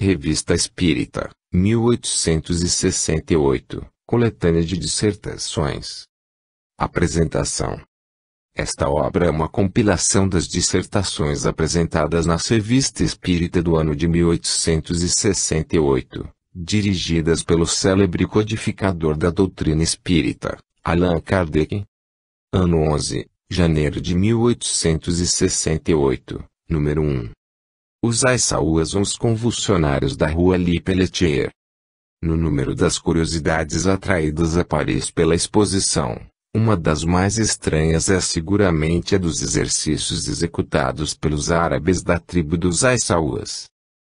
Revista Espírita, 1868, coletânea de dissertações. Apresentação. Esta obra é uma compilação das dissertações apresentadas na Revista Espírita do ano de 1868, dirigidas pelo célebre codificador da doutrina espírita, Allan Kardec. Ano 11, janeiro de 1868, número 1. Os Aissaouas ou os convulsionários da Rua Lepelletier. No número das curiosidades atraídas a Paris pela exposição, uma das mais estranhas é seguramente a dos exercícios executados pelos árabes da tribo dos Aissaouas.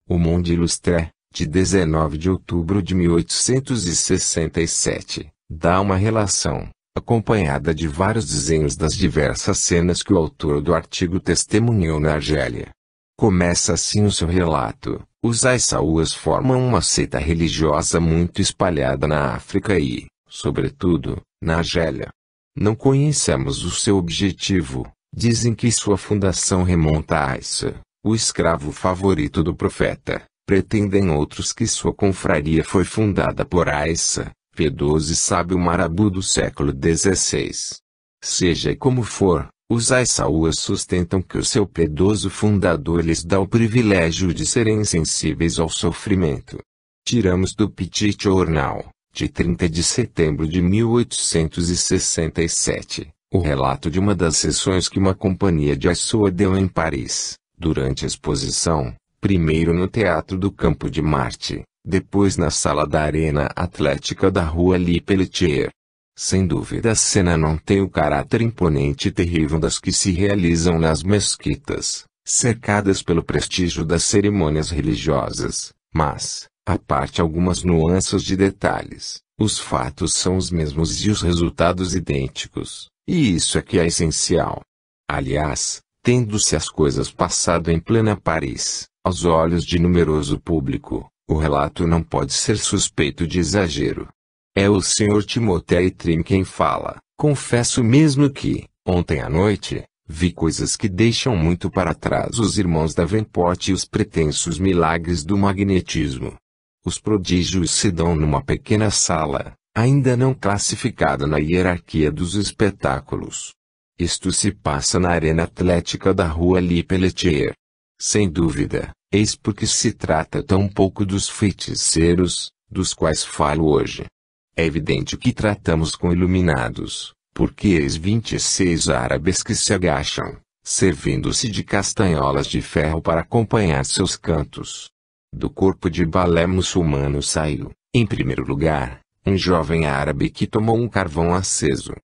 O Monde Illustré, de 19 de outubro de 1867, dá uma relação, acompanhada de vários desenhos das diversas cenas que o autor do artigo testemunhou na Argélia. Começa assim o seu relato: os Aissaouas formam uma seita religiosa muito espalhada na África e, sobretudo, na Argélia. Não conhecemos o seu objetivo. Dizem que sua fundação remonta a Aissa, o escravo favorito do profeta. Pretendem outros que sua confraria foi fundada por Aissa, piedoso e sábio marabu do século XVI. Seja como for, os Aissaouas sustentam que o seu piedoso fundador lhes dá o privilégio de serem insensíveis ao sofrimento. Tiramos do Petit Journal, de 30 de setembro de 1867, o relato de uma das sessões que uma companhia de Aissaoua deu em Paris, durante a exposição, primeiro no Teatro do Campo de Marte, depois na Sala da Arena Atlética da Rua Lepelletier. Sem dúvida a cena não tem o caráter imponente e terrível das que se realizam nas mesquitas, cercadas pelo prestígio das cerimônias religiosas, mas, à parte algumas nuances de detalhes, os fatos são os mesmos e os resultados idênticos, e isso é que é essencial. Aliás, tendo-se as coisas passado em plena Paris, aos olhos de numeroso público, o relato não pode ser suspeito de exagero. É o Sr. Timothée Trim quem fala. Confesso mesmo que, ontem à noite, vi coisas que deixam muito para trás os irmãos Davenport e os pretensos milagres do magnetismo. Os prodígios se dão numa pequena sala, ainda não classificada na hierarquia dos espetáculos. Isto se passa na Arena Atlética da Rua Lepelletier. Sem dúvida, eis porque se trata tão pouco dos feiticeiros, dos quais falo hoje. É evidente que tratamos com iluminados, porque eis 26 árabes que se agacham, servindo-se de castanholas de ferro para acompanhar seus cantos. Do corpo de balé muçulmano saiu, em primeiro lugar, um jovem árabe que tomou um carvão aceso.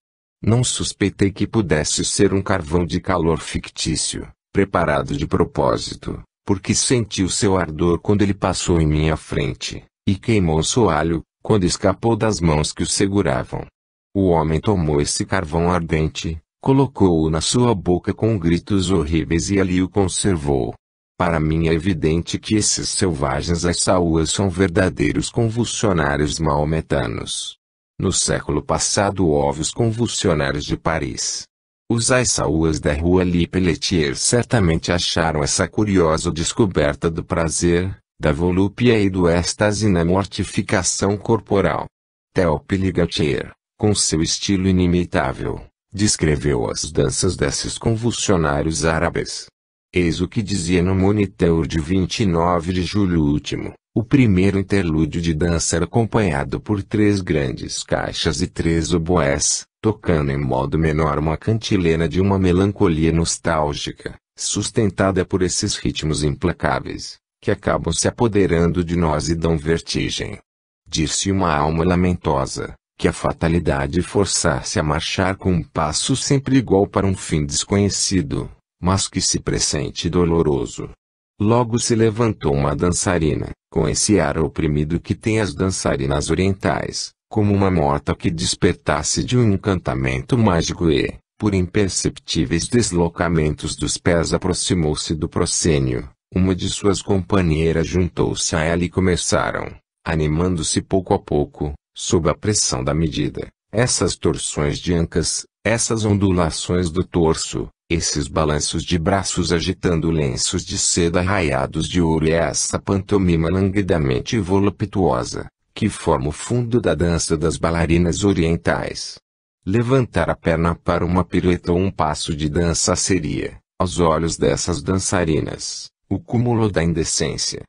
Não suspeitei que pudesse ser um carvão de calor fictício, preparado de propósito, porque senti o seu ardor quando ele passou em minha frente, e queimou o soalho, quando escapou das mãos que o seguravam. O homem tomou esse carvão ardente, colocou-o na sua boca com gritos horríveis e ali o conservou. Para mim é evidente que esses selvagens Aissaouas são verdadeiros convulsionários maometanos. No século passado houve os convulsionários de Paris. Os Aissaouas da Rua Lepelletier certamente acharam essa curiosa descoberta do prazer, da volúpia e do êxtase na mortificação corporal. Théophile Gautier, com seu estilo inimitável, descreveu as danças desses convulsionários árabes. Eis o que dizia no Moniteur de 29 de julho último: o primeiro interlúdio de dança era acompanhado por 3 grandes caixas e 3 oboés, tocando em modo menor uma cantilena de uma melancolia nostálgica, sustentada por esses ritmos implacáveis, que acabam se apoderando de nós e dão vertigem. Dir-se uma alma lamentosa, que a fatalidade forçasse a marchar com um passo sempre igual para um fim desconhecido, mas que se pressente doloroso. Logo se levantou uma dançarina, com esse ar oprimido que tem as dançarinas orientais, como uma morta que despertasse de um encantamento mágico e, por imperceptíveis deslocamentos dos pés aproximou-se do proscênio. Uma de suas companheiras juntou-se a ela e começaram, animando-se pouco a pouco, sob a pressão da medida, Essas torções de ancas, essas ondulações do torso, esses balanços de braços agitando lenços de seda raiados de ouro e essa pantomima languidamente voluptuosa, que forma o fundo da dança das bailarinas orientais. Levantar a perna para uma pirueta ou um passo de dança seria, aos olhos dessas dançarinas, o cúmulo da indecência.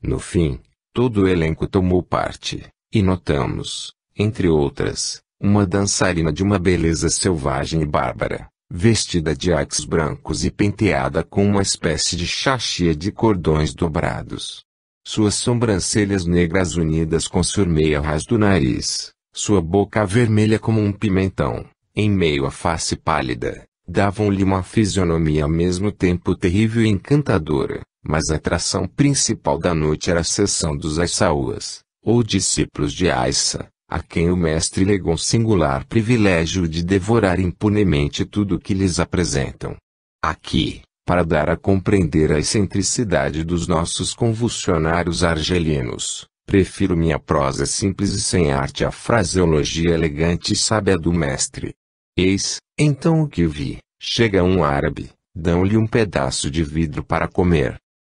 No fim, todo o elenco tomou parte, e notamos, entre outras, uma dançarina de uma beleza selvagem e bárbara, vestida de arcos brancos e penteada com uma espécie de chachia de cordões dobrados. Suas sobrancelhas negras unidas com surmeia ras do nariz, sua boca vermelha como um pimentão, em meio à face pálida, davam-lhe uma fisionomia ao mesmo tempo terrível e encantadora, mas a atração principal da noite era a seção dos Aissauas, ou discípulos de Aissa, a quem o mestre legou um singular privilégio de devorar impunemente tudo o que lhes apresentam. Aqui, para dar a compreender a excentricidade dos nossos convulsionários argelinos, prefiro minha prosa simples e sem arte à fraseologia elegante e sábia do mestre. Eis, então o que vi, chega um árabe, dão-lhe um pedaço de vidro para comer.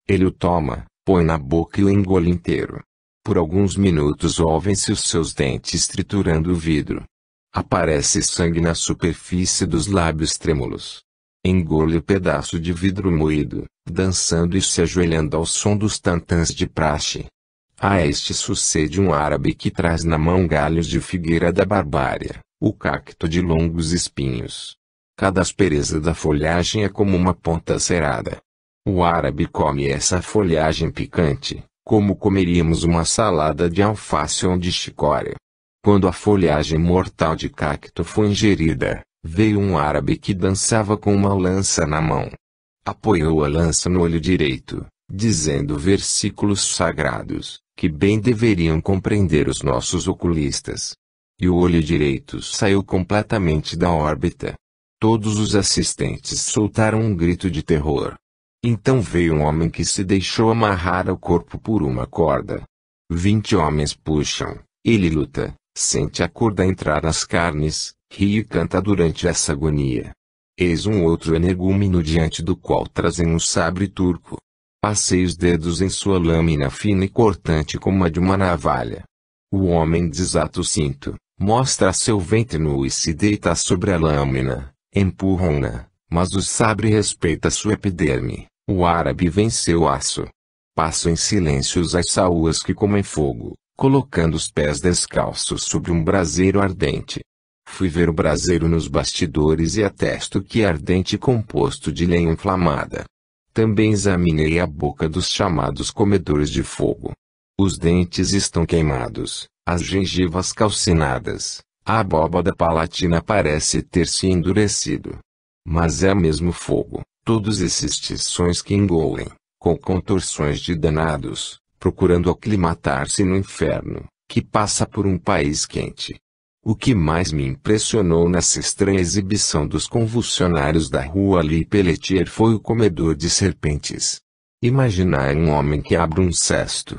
Ele o toma, põe na boca e o engole inteiro. Por alguns minutos ouvem-se os seus dentes triturando o vidro. Aparece sangue na superfície dos lábios trêmulos. Engole o pedaço de vidro moído, dançando e se ajoelhando ao som dos tantãs de praxe. A este sucede um árabe que traz na mão galhos de figueira da barbária, o cacto de longos espinhos. Cada aspereza da folhagem é como uma ponta cerada. O árabe come essa folhagem picante, como comeríamos uma salada de alface ou de chicória. Quando a folhagem mortal de cacto foi ingerida, veio um árabe que dançava com uma lança na mão. Apoiou a lança no olho direito, dizendo versículos sagrados, que bem deveriam compreender os nossos oculistas. E o olho direito saiu completamente da órbita. Todos os assistentes soltaram um grito de terror. Então veio um homem que se deixou amarrar ao corpo por uma corda. 20 homens puxam, ele luta, sente a corda entrar nas carnes, ri e canta durante essa agonia. Eis um outro energúmeno diante do qual trazem um sabre turco. Passei os dedos em sua lâmina fina e cortante como a de uma navalha. O homem desata o cinto, mostra seu ventre nu e se deita sobre a lâmina, empurram-na. Mas o sabre respeita sua epiderme, o árabe venceu o aço. Passo em silêncio os Aissauas que comem fogo, colocando os pés descalços sobre um braseiro ardente. Fui ver o braseiro nos bastidores e atesto que é ardente composto de lenha inflamada. Também examinei a boca dos chamados comedores de fogo. Os dentes estão queimados, as gengivas calcinadas, a abóbada palatina parece ter se endurecido. Mas é mesmo fogo, todos esses tições que engolem, com contorções de danados, procurando aclimatar-se no inferno, que passa por um país quente. O que mais me impressionou nessa estranha exibição dos convulsionários da rua Lee Pelletier foi o comedor de serpentes. Imaginar um homem que abre um cesto.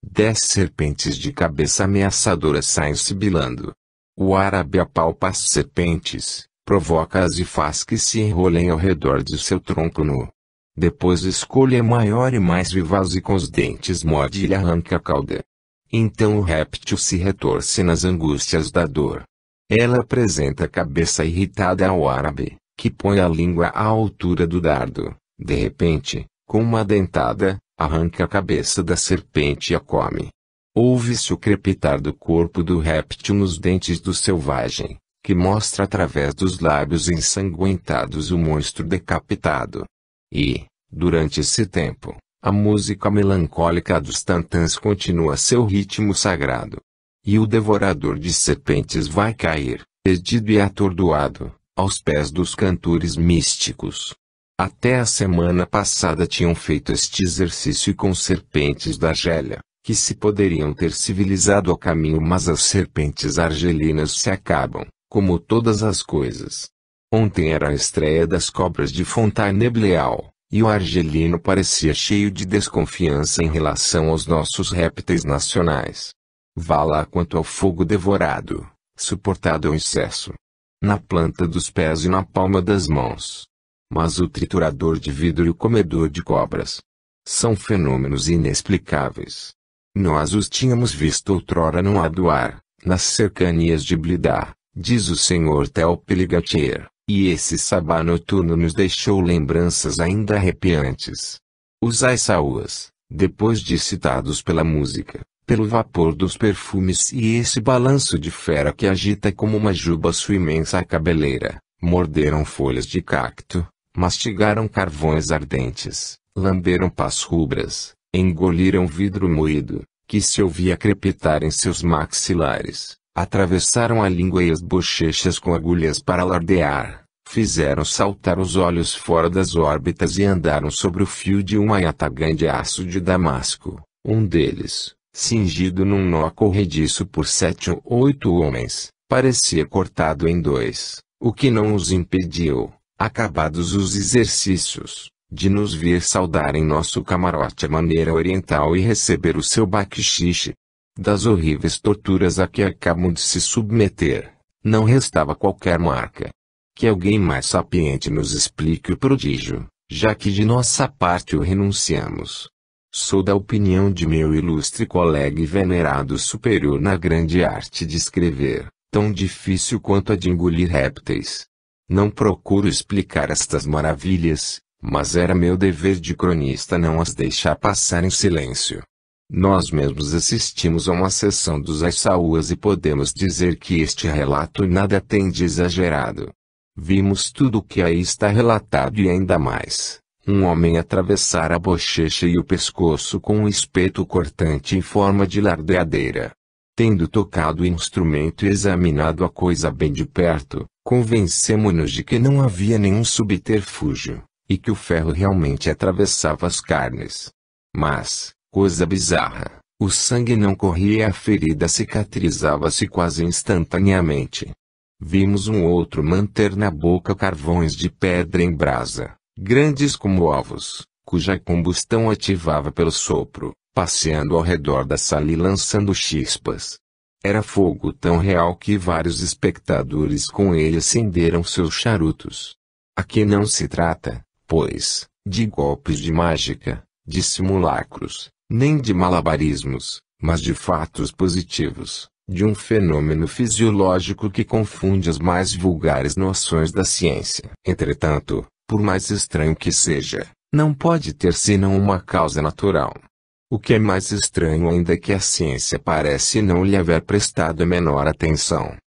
10 serpentes de cabeça ameaçadora saem sibilando. O árabe apalpa as serpentes, provoca-as e faz que se enrolem ao redor de seu tronco nu. Depois escolhe a maior e mais vivaz e com os dentes morde e lhe arranca a cauda. Então o réptil se retorce nas angústias da dor. Ela apresenta a cabeça irritada ao árabe, que põe a língua à altura do dardo. De repente, com uma dentada, arranca a cabeça da serpente e a come. Ouve-se o crepitar do corpo do réptil nos dentes do selvagem, que mostra através dos lábios ensanguentados o monstro decapitado. E, durante esse tempo, a música melancólica dos tantãs continua seu ritmo sagrado. E o devorador de serpentes vai cair, perdido e atordoado, aos pés dos cantores místicos. Até a semana passada tinham feito este exercício com serpentes da Argélia, que se poderiam ter civilizado ao caminho, mas as serpentes argelinas se acabam, como todas as coisas. Ontem era a estreia das cobras de Fontainebleau, e o argelino parecia cheio de desconfiança em relação aos nossos répteis nacionais. Vá lá quanto ao fogo devorado, suportado ao excesso, na planta dos pés e na palma das mãos. Mas o triturador de vidro e o comedor de cobras são fenômenos inexplicáveis. Nós os tínhamos visto outrora no Aduar, nas cercanias de Blida, diz o Sr. Telpeligatier, e esse sabá noturno nos deixou lembranças ainda arrepiantes. Os Aissauas, depois de excitados pela música, pelo vapor dos perfumes e esse balanço de fera que agita como uma juba sua imensa cabeleira, morderam folhas de cacto, mastigaram carvões ardentes, lamberam pás rubras, engoliram vidro moído, que se ouvia crepitar em seus maxilares, atravessaram a língua e as bochechas com agulhas para alardear, fizeram saltar os olhos fora das órbitas e andaram sobre o fio de uma yatagã de aço de Damasco, um deles, cingido num nó corrediço por 7 ou 8 homens, parecia cortado em dois, o que não os impediu, acabados os exercícios, de nos vir saudar em nosso camarote à maneira oriental e receber o seu bakshish. Das horríveis torturas a que acabam de se submeter, não restava qualquer marca. Que alguém mais sapiente nos explique o prodígio, já que de nossa parte o renunciamos. Sou da opinião de meu ilustre colega e venerado superior na grande arte de escrever, tão difícil quanto a de engolir répteis. Não procuro explicar estas maravilhas, mas era meu dever de cronista não as deixar passar em silêncio. Nós mesmos assistimos a uma sessão dos Aissauas e podemos dizer que este relato nada tem de exagerado. Vimos tudo o que aí está relatado e ainda mais. Um homem atravessar a bochecha e o pescoço com um espeto cortante em forma de lardeadeira. Tendo tocado o instrumento e examinado a coisa bem de perto, convencemo-nos de que não havia nenhum subterfúgio, e que o ferro realmente atravessava as carnes. Mas, coisa bizarra, o sangue não corria e a ferida cicatrizava-se quase instantaneamente. Vimos um outro manter na boca carvões de pedra em brasa, grandes como ovos, cuja combustão ativava pelo sopro, passeando ao redor da sala e lançando chispas. Era fogo tão real que vários espectadores com ele acenderam seus charutos. Aqui não se trata, pois, de golpes de mágica, de simulacros, nem de malabarismos, mas de fatos positivos, de um fenômeno fisiológico que confunde as mais vulgares noções da ciência. Entretanto, por mais estranho que seja, não pode ter senão uma causa natural. O que é mais estranho ainda é que a ciência parece não lhe haver prestado a menor atenção.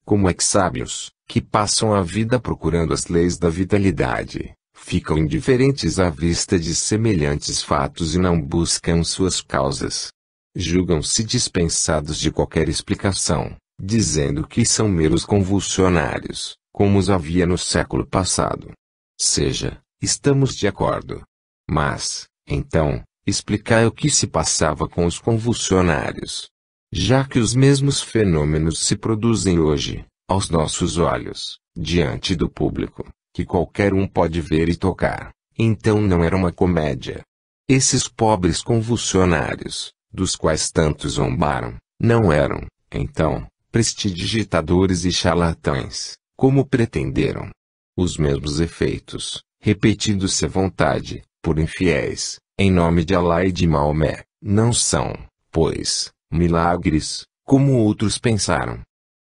Como é que sábios, que passam a vida procurando as leis da vitalidade, ficam indiferentes à vista de semelhantes fatos e não buscam suas causas? Julgam-se dispensados de qualquer explicação, dizendo que são meros convulsionários, como os havia no século passado. Seja, estamos de acordo. Mas, então, explicai o que se passava com os convulsionários. Já que os mesmos fenômenos se produzem hoje, aos nossos olhos, diante do público, que qualquer um pode ver e tocar, então não era uma comédia. Esses pobres convulsionários, dos quais tantos zombaram, não eram, então, prestidigitadores e charlatães, como pretenderam. Os mesmos efeitos, repetidos-se à vontade, por infiéis, em nome de Alá e de Maomé, não são, pois, milagres, como outros pensaram.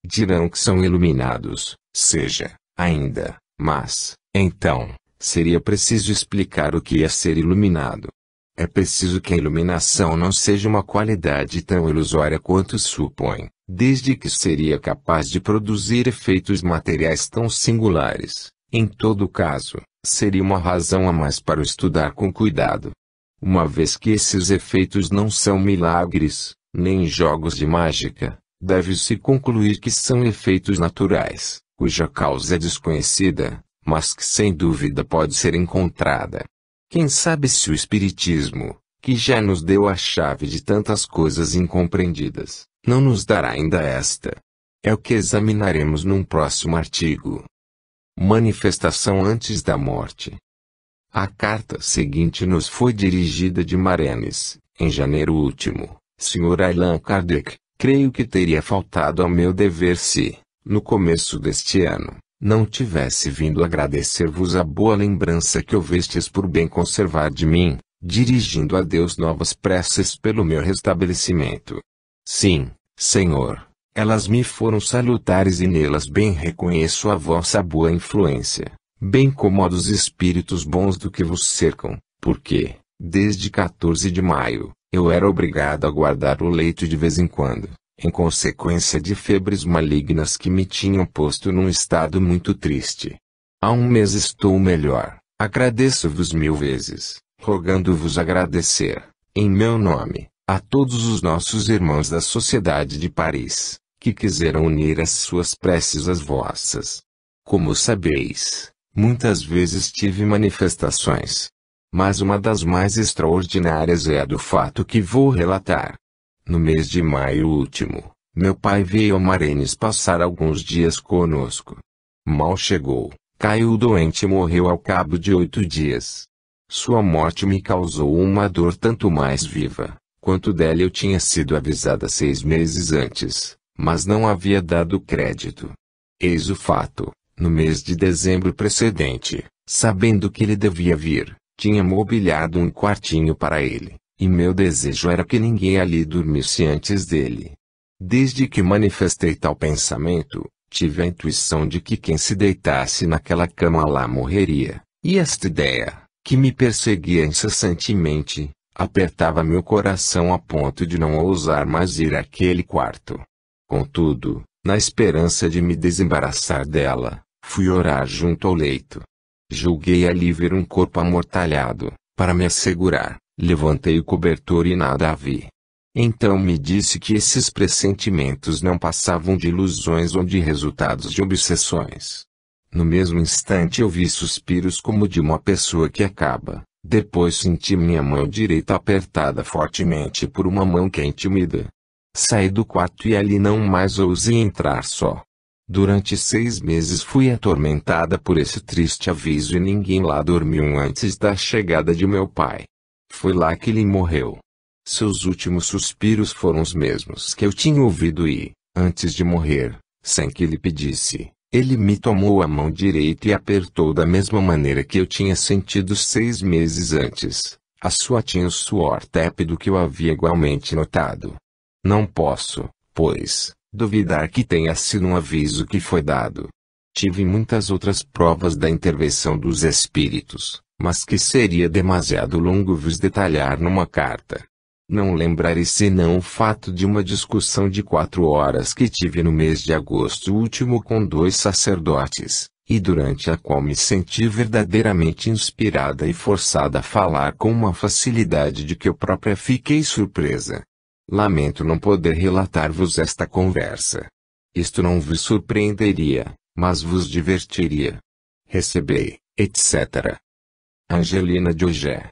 Dirão que são iluminados, seja, ainda, mas, então, seria preciso explicar o que é ser iluminado. É preciso que a iluminação não seja uma qualidade tão ilusória quanto supõe, desde que seria capaz de produzir efeitos materiais tão singulares. Em todo caso, seria uma razão a mais para o estudar com cuidado. Uma vez que esses efeitos não são milagres, nem jogos de mágica, deve-se concluir que são efeitos naturais, cuja causa é desconhecida, mas que sem dúvida pode ser encontrada. Quem sabe se o Espiritismo, que já nos deu a chave de tantas coisas incompreendidas, não nos dará ainda esta. É o que examinaremos num próximo artigo. Manifestação antes da morte. A carta seguinte nos foi dirigida de Marennes, em janeiro último, Sr. Allan Kardec, Creio que teria faltado ao meu dever se, no começo deste ano, não tivesse vindo agradecer-vos a boa lembrança que houvestes por bem conservar de mim, dirigindo a Deus novas preces pelo meu restabelecimento. Sim, Senhor, elas me foram salutares e nelas bem reconheço a vossa boa influência, bem como a dos espíritos bons do que vos cercam, porque, desde 14 de maio, eu era obrigado a guardar o leito de vez em quando, em consequência de febres malignas que me tinham posto num estado muito triste. Há um mês estou melhor, agradeço-vos 1000 vezes, rogando-vos agradecer, em meu nome, a todos os nossos irmãos da Sociedade de Paris, que quiseram unir as suas preces às vossas. Como sabeis, muitas vezes tive manifestações. Mas uma das mais extraordinárias é a do fato que vou relatar. No mês de maio último, meu pai veio a Marenes passar alguns dias conosco. Mal chegou, caiu doente e morreu ao cabo de 8 dias. Sua morte me causou uma dor tanto mais viva, quanto dela eu tinha sido avisada 6 meses antes, mas não havia dado crédito. Eis o fato, no mês de dezembro precedente, sabendo que ele devia vir, tinha mobiliado um quartinho para ele, e meu desejo era que ninguém ali dormisse antes dele. Desde que manifestei tal pensamento, tive a intuição de que quem se deitasse naquela cama lá morreria, e esta ideia, que me perseguia incessantemente, apertava meu coração a ponto de não ousar mais ir àquele quarto. Contudo, na esperança de me desembaraçar dela, fui orar junto ao leito. Julguei ali ver um corpo amortalhado. Para me assegurar, levantei o cobertor e nada a vi. Então me disse que esses pressentimentos não passavam de ilusões ou de resultados de obsessões. No mesmo instante ouvi suspiros como de uma pessoa que acaba. Depois senti minha mão direita apertada fortemente por uma mão quente e úmida. Saí do quarto e ali não mais ousei entrar só. Durante 6 meses fui atormentada por esse triste aviso e ninguém lá dormiu antes da chegada de meu pai. Foi lá que ele morreu. Seus últimos suspiros foram os mesmos que eu tinha ouvido e, antes de morrer, sem que lhe pedisse, ele me tomou a mão direita e apertou da mesma maneira que eu tinha sentido 6 meses antes. A sua tinha o suor tépido que eu havia igualmente notado. Não posso, pois, duvidar que tenha sido um aviso que foi dado. Tive muitas outras provas da intervenção dos espíritos, mas que seria demasiado longo vos detalhar numa carta. Não lembrarei senão o fato de uma discussão de 4 horas que tive no mês de agosto último com 2 sacerdotes, e durante a qual me senti verdadeiramente inspirada e forçada a falar com uma facilidade de que eu própria fiquei surpresa. Lamento não poder relatar-vos esta conversa. Isto não vos surpreenderia, mas vos divertiria. Recebei, etc. Angelina de Ogé.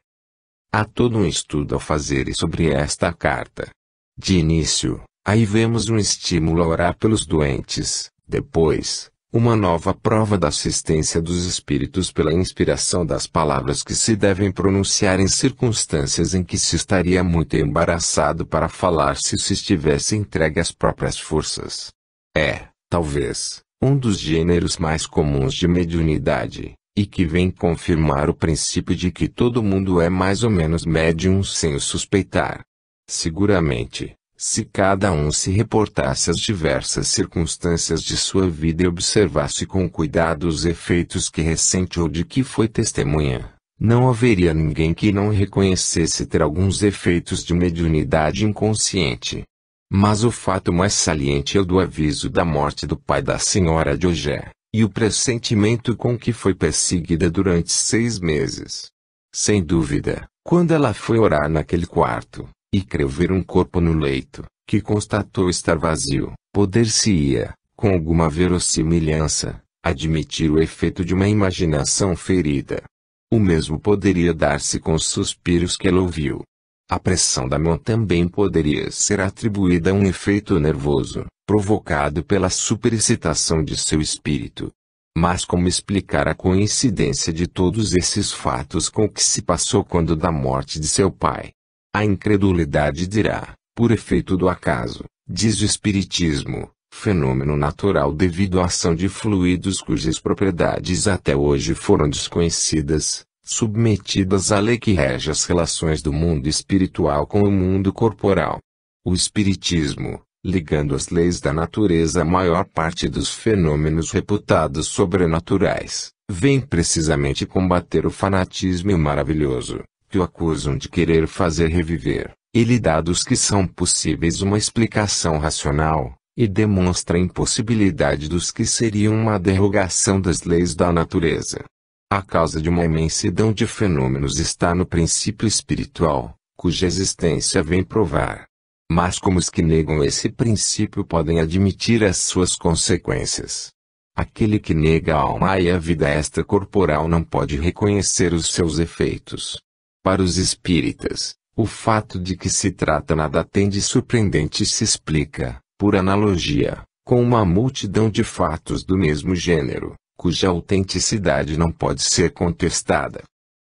Há todo um estudo a fazer sobre esta carta. De início, aí vemos um estímulo a orar pelos doentes, depois, uma nova prova da assistência dos espíritos pela inspiração das palavras que se devem pronunciar em circunstâncias em que se estaria muito embaraçado para falar se estivesse entregue às próprias forças. É, talvez, um dos gêneros mais comuns de mediunidade, e que vem confirmar o princípio de que todo mundo é mais ou menos médium sem o suspeitar. Seguramente, se cada um se reportasse às diversas circunstâncias de sua vida e observasse com cuidado os efeitos que ressente ou de que foi testemunha, não haveria ninguém que não reconhecesse ter alguns efeitos de mediunidade inconsciente. Mas o fato mais saliente é o do aviso da morte do pai da senhora de Ogé, e o pressentimento com que foi perseguida durante 6 meses. Sem dúvida, quando ela foi orar naquele quarto, e creu ver um corpo no leito, que constatou estar vazio, poder-se-ia, com alguma verossimilhança, admitir o efeito de uma imaginação ferida. O mesmo poderia dar-se com os suspiros que ela ouviu. A pressão da mão também poderia ser atribuída a um efeito nervoso, provocado pela superexcitação de seu espírito. Mas como explicar a coincidência de todos esses fatos com o que se passou quando da morte de seu pai? A incredulidade dirá, por efeito do acaso, Diz o Espiritismo, fenômeno natural devido à ação de fluidos cujas propriedades até hoje foram desconhecidas, submetidas à lei que rege as relações do mundo espiritual com o mundo corporal. O Espiritismo, ligando as leis da natureza à maior parte dos fenômenos reputados sobrenaturais, vem precisamente combater o fanatismo maravilhoso, que o acusam de querer fazer reviver, e lhe dá dos que são possíveis uma explicação racional, e demonstra a impossibilidade dos que seriam uma derrogação das leis da natureza. A causa de uma imensidão de fenômenos está no princípio espiritual, cuja existência vem provar. Mas como os que negam esse princípio podem admitir as suas consequências? Aquele que nega a alma e a vida extracorporal não pode reconhecer os seus efeitos. Para os espíritas, o fato de que se trata nada tem de surpreendente se explica, por analogia, com uma multidão de fatos do mesmo gênero, cuja autenticidade não pode ser contestada.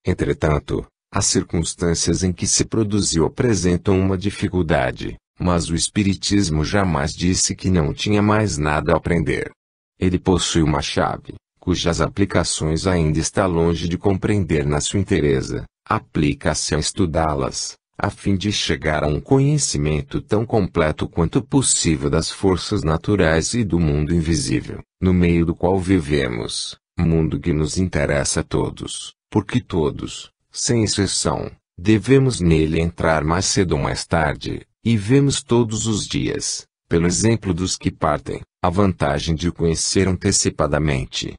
Entretanto, as circunstâncias em que se produziu apresentam uma dificuldade, mas o Espiritismo jamais disse que não tinha mais nada a aprender. Ele possui uma chave, cujas aplicações ainda está longe de compreender na sua inteireza, aplica-se a estudá-las, a fim de chegar a um conhecimento tão completo quanto possível das forças naturais e do mundo invisível, no meio do qual vivemos, mundo que nos interessa a todos, porque todos, sem exceção, devemos nele entrar mais cedo ou mais tarde, e vemos todos os dias, pelo exemplo dos que partem, a vantagem de o conhecer antecipadamente.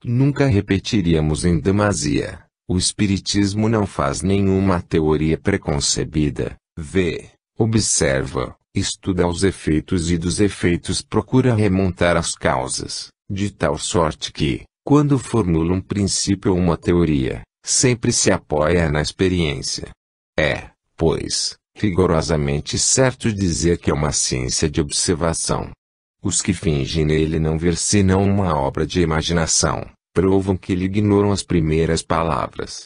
Nunca repetiríamos em demasia. O Espiritismo não faz nenhuma teoria preconcebida, vê, observa, estuda os efeitos e dos efeitos procura remontar as causas, de tal sorte que, quando formula um princípio ou uma teoria, sempre se apoia na experiência. É, pois, rigorosamente certo dizer que é uma ciência de observação. Os que fingem nele não ver senão uma obra de imaginação, provam que lhe ignoram as primeiras palavras.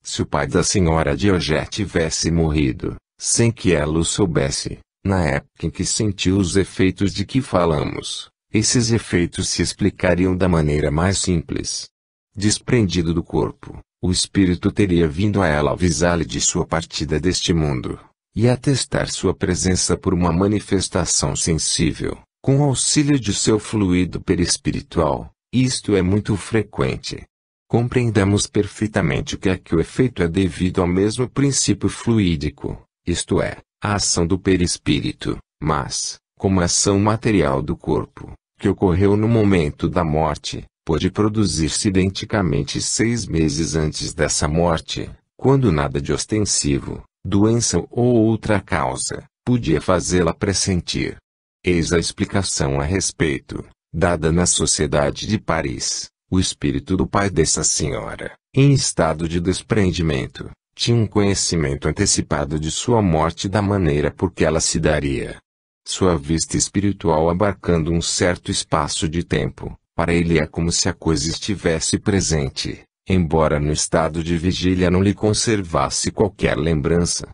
Se o pai da senhora Diogé tivesse morrido, sem que ela o soubesse, na época em que sentiu os efeitos de que falamos, esses efeitos se explicariam da maneira mais simples. Desprendido do corpo, o espírito teria vindo a ela avisá-lhe de sua partida deste mundo, e atestar sua presença por uma manifestação sensível, com auxílio de seu fluido perispiritual. Isto é muito frequente. Compreendamos perfeitamente que aqui o efeito é devido ao mesmo princípio fluídico, isto é, a ação do perispírito, mas, como ação material do corpo, que ocorreu no momento da morte, pôde produzir-se identicamente 6 meses antes dessa morte, quando nada de ostensivo, doença ou outra causa, podia fazê-la pressentir. Eis a explicação a respeito, dada na Sociedade de Paris. O espírito do pai dessa senhora, em estado de desprendimento, tinha um conhecimento antecipado de sua morte da maneira por que ela se daria. Sua vista espiritual abarcando um certo espaço de tempo, para ele é como se a coisa estivesse presente, embora no estado de vigília não lhe conservasse qualquer lembrança.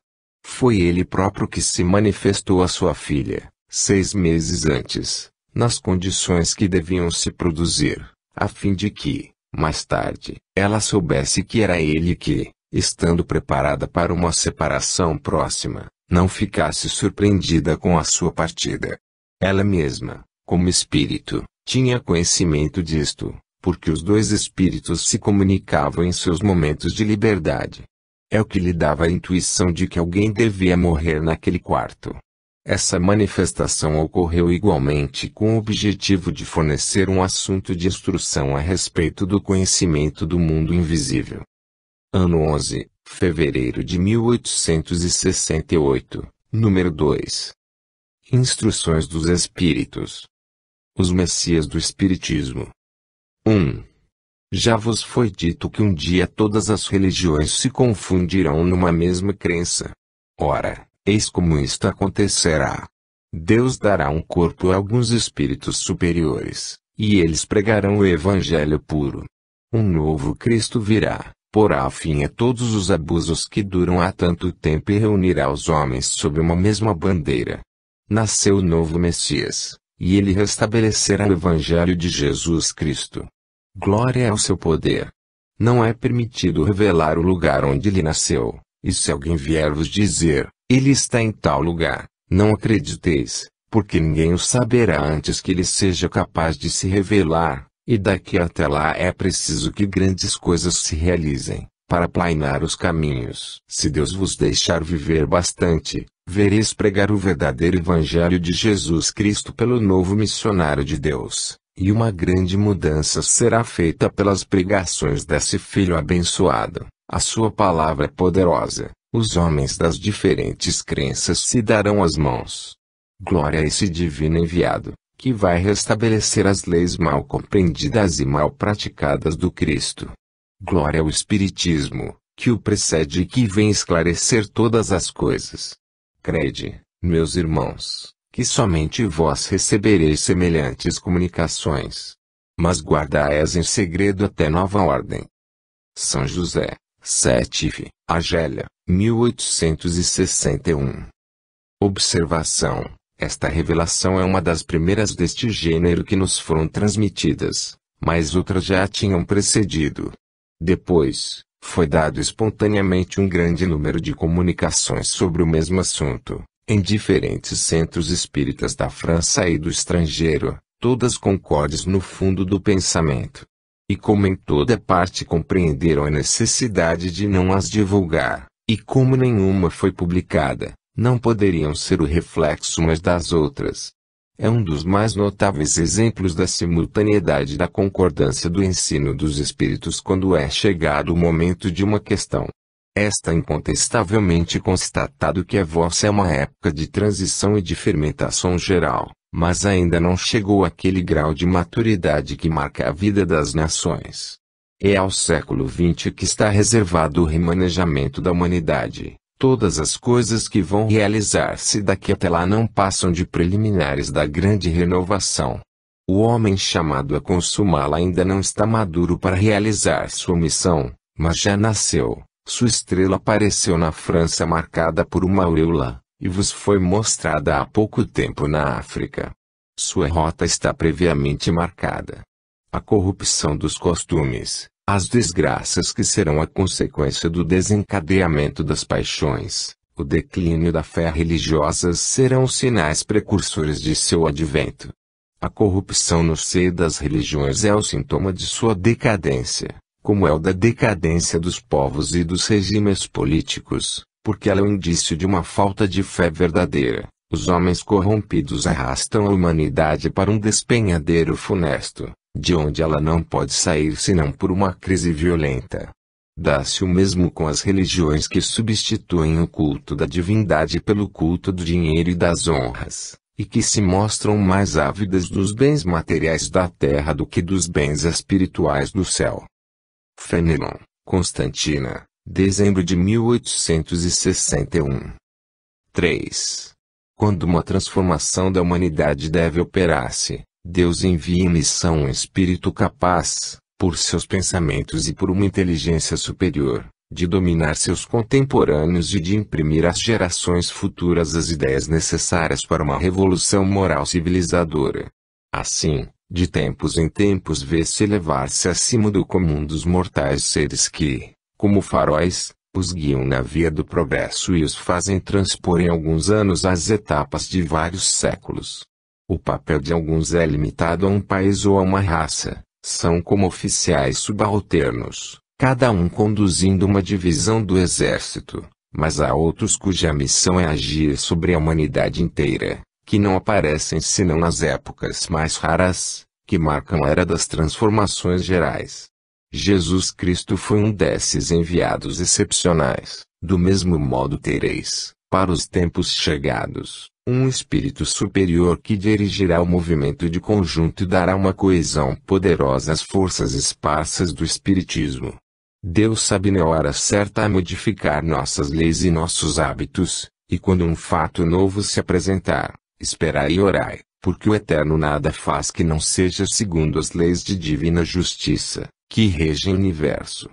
Foi ele próprio que se manifestou à sua filha, 6 meses antes, nas condições que deviam se produzir, a fim de que, mais tarde, ela soubesse que era ele que, estando preparada para uma separação próxima, não ficasse surpreendida com a sua partida. Ela mesma, como espírito, tinha conhecimento disto, porque os dois espíritos se comunicavam em seus momentos de liberdade. É o que lhe dava a intuição de que alguém devia morrer naquele quarto. Essa manifestação ocorreu igualmente com o objetivo de fornecer um assunto de instrução a respeito do conhecimento do mundo invisível. Ano 11, fevereiro de 1868, número 2. Instruções dos Espíritos. Os Messias do Espiritismo. 1. Já vos foi dito que um dia todas as religiões se confundirão numa mesma crença. Ora, eis como isto acontecerá. Deus dará um corpo a alguns espíritos superiores, e eles pregarão o Evangelho puro. Um novo Cristo virá, porá fim a todos os abusos que duram há tanto tempo e reunirá os homens sob uma mesma bandeira. Nasceu o novo Messias, e ele restabelecerá o Evangelho de Jesus Cristo. Glória ao seu poder. Não é permitido revelar o lugar onde ele nasceu, e se alguém vier vos dizer, ele está em tal lugar, não acrediteis, porque ninguém o saberá antes que ele seja capaz de se revelar, e daqui até lá é preciso que grandes coisas se realizem, para aplainar os caminhos. Se Deus vos deixar viver bastante, vereis pregar o verdadeiro Evangelho de Jesus Cristo pelo novo missionário de Deus, e uma grande mudança será feita pelas pregações desse filho abençoado. A sua palavra é poderosa, os homens das diferentes crenças se darão as mãos. Glória a esse divino enviado, que vai restabelecer as leis mal compreendidas e mal praticadas do Cristo. Glória ao Espiritismo, que o precede e que vem esclarecer todas as coisas. Crede, meus irmãos, que somente vós recebereis semelhantes comunicações. Mas guardai-as em segredo até nova ordem. São José, Sétif, Argélia, 1861. Observação: esta revelação é uma das primeiras deste gênero que nos foram transmitidas, mas outras já a tinham precedido. Depois, foi dado espontaneamente um grande número de comunicações sobre o mesmo assunto, em diferentes centros espíritas da França e do estrangeiro, todas concordes no fundo do pensamento. E como em toda parte compreenderam a necessidade de não as divulgar, e como nenhuma foi publicada, não poderiam ser o reflexo umas das outras. É um dos mais notáveis exemplos da simultaneidade da concordância do ensino dos espíritos quando é chegado o momento de uma questão. Está incontestavelmente constatado que a vossa é uma época de transição e de fermentação geral, mas ainda não chegou àquele grau de maturidade que marca a vida das nações. É ao século XX que está reservado o remanejamento da humanidade. Todas as coisas que vão realizar-se daqui até lá não passam de preliminares da grande renovação. O homem chamado a consumá-la ainda não está maduro para realizar sua missão, mas já nasceu. Sua estrela apareceu na França marcada por uma auréola, e vos foi mostrada há pouco tempo na África. Sua rota está previamente marcada. A corrupção dos costumes, as desgraças que serão a consequência do desencadeamento das paixões, o declínio da fé religiosa serão sinais precursores de seu advento. A corrupção no seio das religiões é o sintoma de sua decadência, como é o da decadência dos povos e dos regimes políticos, porque ela é um indício de uma falta de fé verdadeira. Os homens corrompidos arrastam a humanidade para um despenhadeiro funesto, de onde ela não pode sair senão por uma crise violenta. Dá-se o mesmo com as religiões que substituem o culto da divindade pelo culto do dinheiro e das honras, e que se mostram mais ávidas dos bens materiais da terra do que dos bens espirituais do céu. Fenelon, Constantina, dezembro de 1861. 3. Quando uma transformação da humanidade deve operar-se, Deus envia em missão um espírito capaz, por seus pensamentos e por uma inteligência superior, de dominar seus contemporâneos e de imprimir às gerações futuras as ideias necessárias para uma revolução moral civilizadora. Assim, de tempos em tempos vê-se elevar-se acima do comum dos mortais seres que, como faróis, os guiam na via do progresso e os fazem transpor em alguns anos as etapas de vários séculos. O papel de alguns é limitado a um país ou a uma raça, são como oficiais subalternos, cada um conduzindo uma divisão do exército, mas há outros cuja missão é agir sobre a humanidade inteira, que não aparecem senão nas épocas mais raras, que marcam a era das transformações gerais. Jesus Cristo foi um desses enviados excepcionais. Do mesmo modo tereis, para os tempos chegados, um espírito superior que dirigirá o movimento de conjunto e dará uma coesão poderosa às forças esparsas do espiritismo. Deus sabe na hora certa a modificar nossas leis e nossos hábitos, e quando um fato novo se apresentar, esperai e orai, porque o Eterno nada faz que não seja segundo as leis de divina justiça, que regem o universo.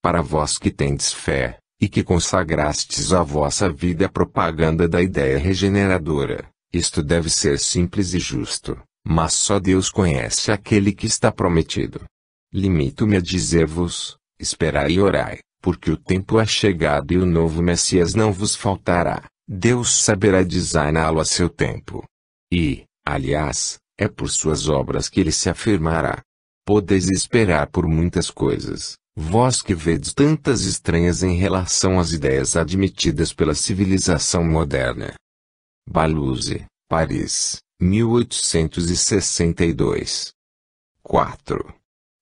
Para vós que tendes fé, e que consagrastes a vossa vida à propaganda da ideia regeneradora, Isto deve ser simples e justo, mas só Deus conhece aquele que está prometido. Limito-me a dizer-vos, esperai e orai, porque o tempo é chegado e o novo Messias não vos faltará. Deus saberá designá-lo a seu tempo. E, aliás, é por suas obras que ele se afirmará. Podeis esperar por muitas coisas, vós que vedes tantas estranhas em relação às ideias admitidas pela civilização moderna. Baluze, Paris, 1862. 4.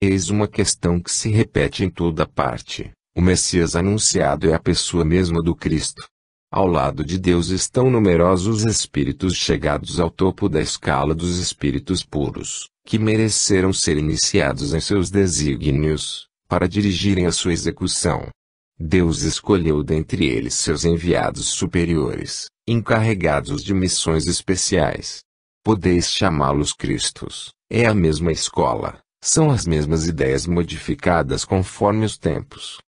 Eis uma questão que se repete em toda parte. O Messias anunciado é a pessoa mesma do Cristo. Ao lado de Deus estão numerosos espíritos chegados ao topo da escala dos espíritos puros, que mereceram ser iniciados em seus desígnios, para dirigirem a sua execução. Deus escolheu dentre eles seus enviados superiores, encarregados de missões especiais. Podeis chamá-los Cristos, é a mesma escola, são as mesmas ideias modificadas conforme os tempos.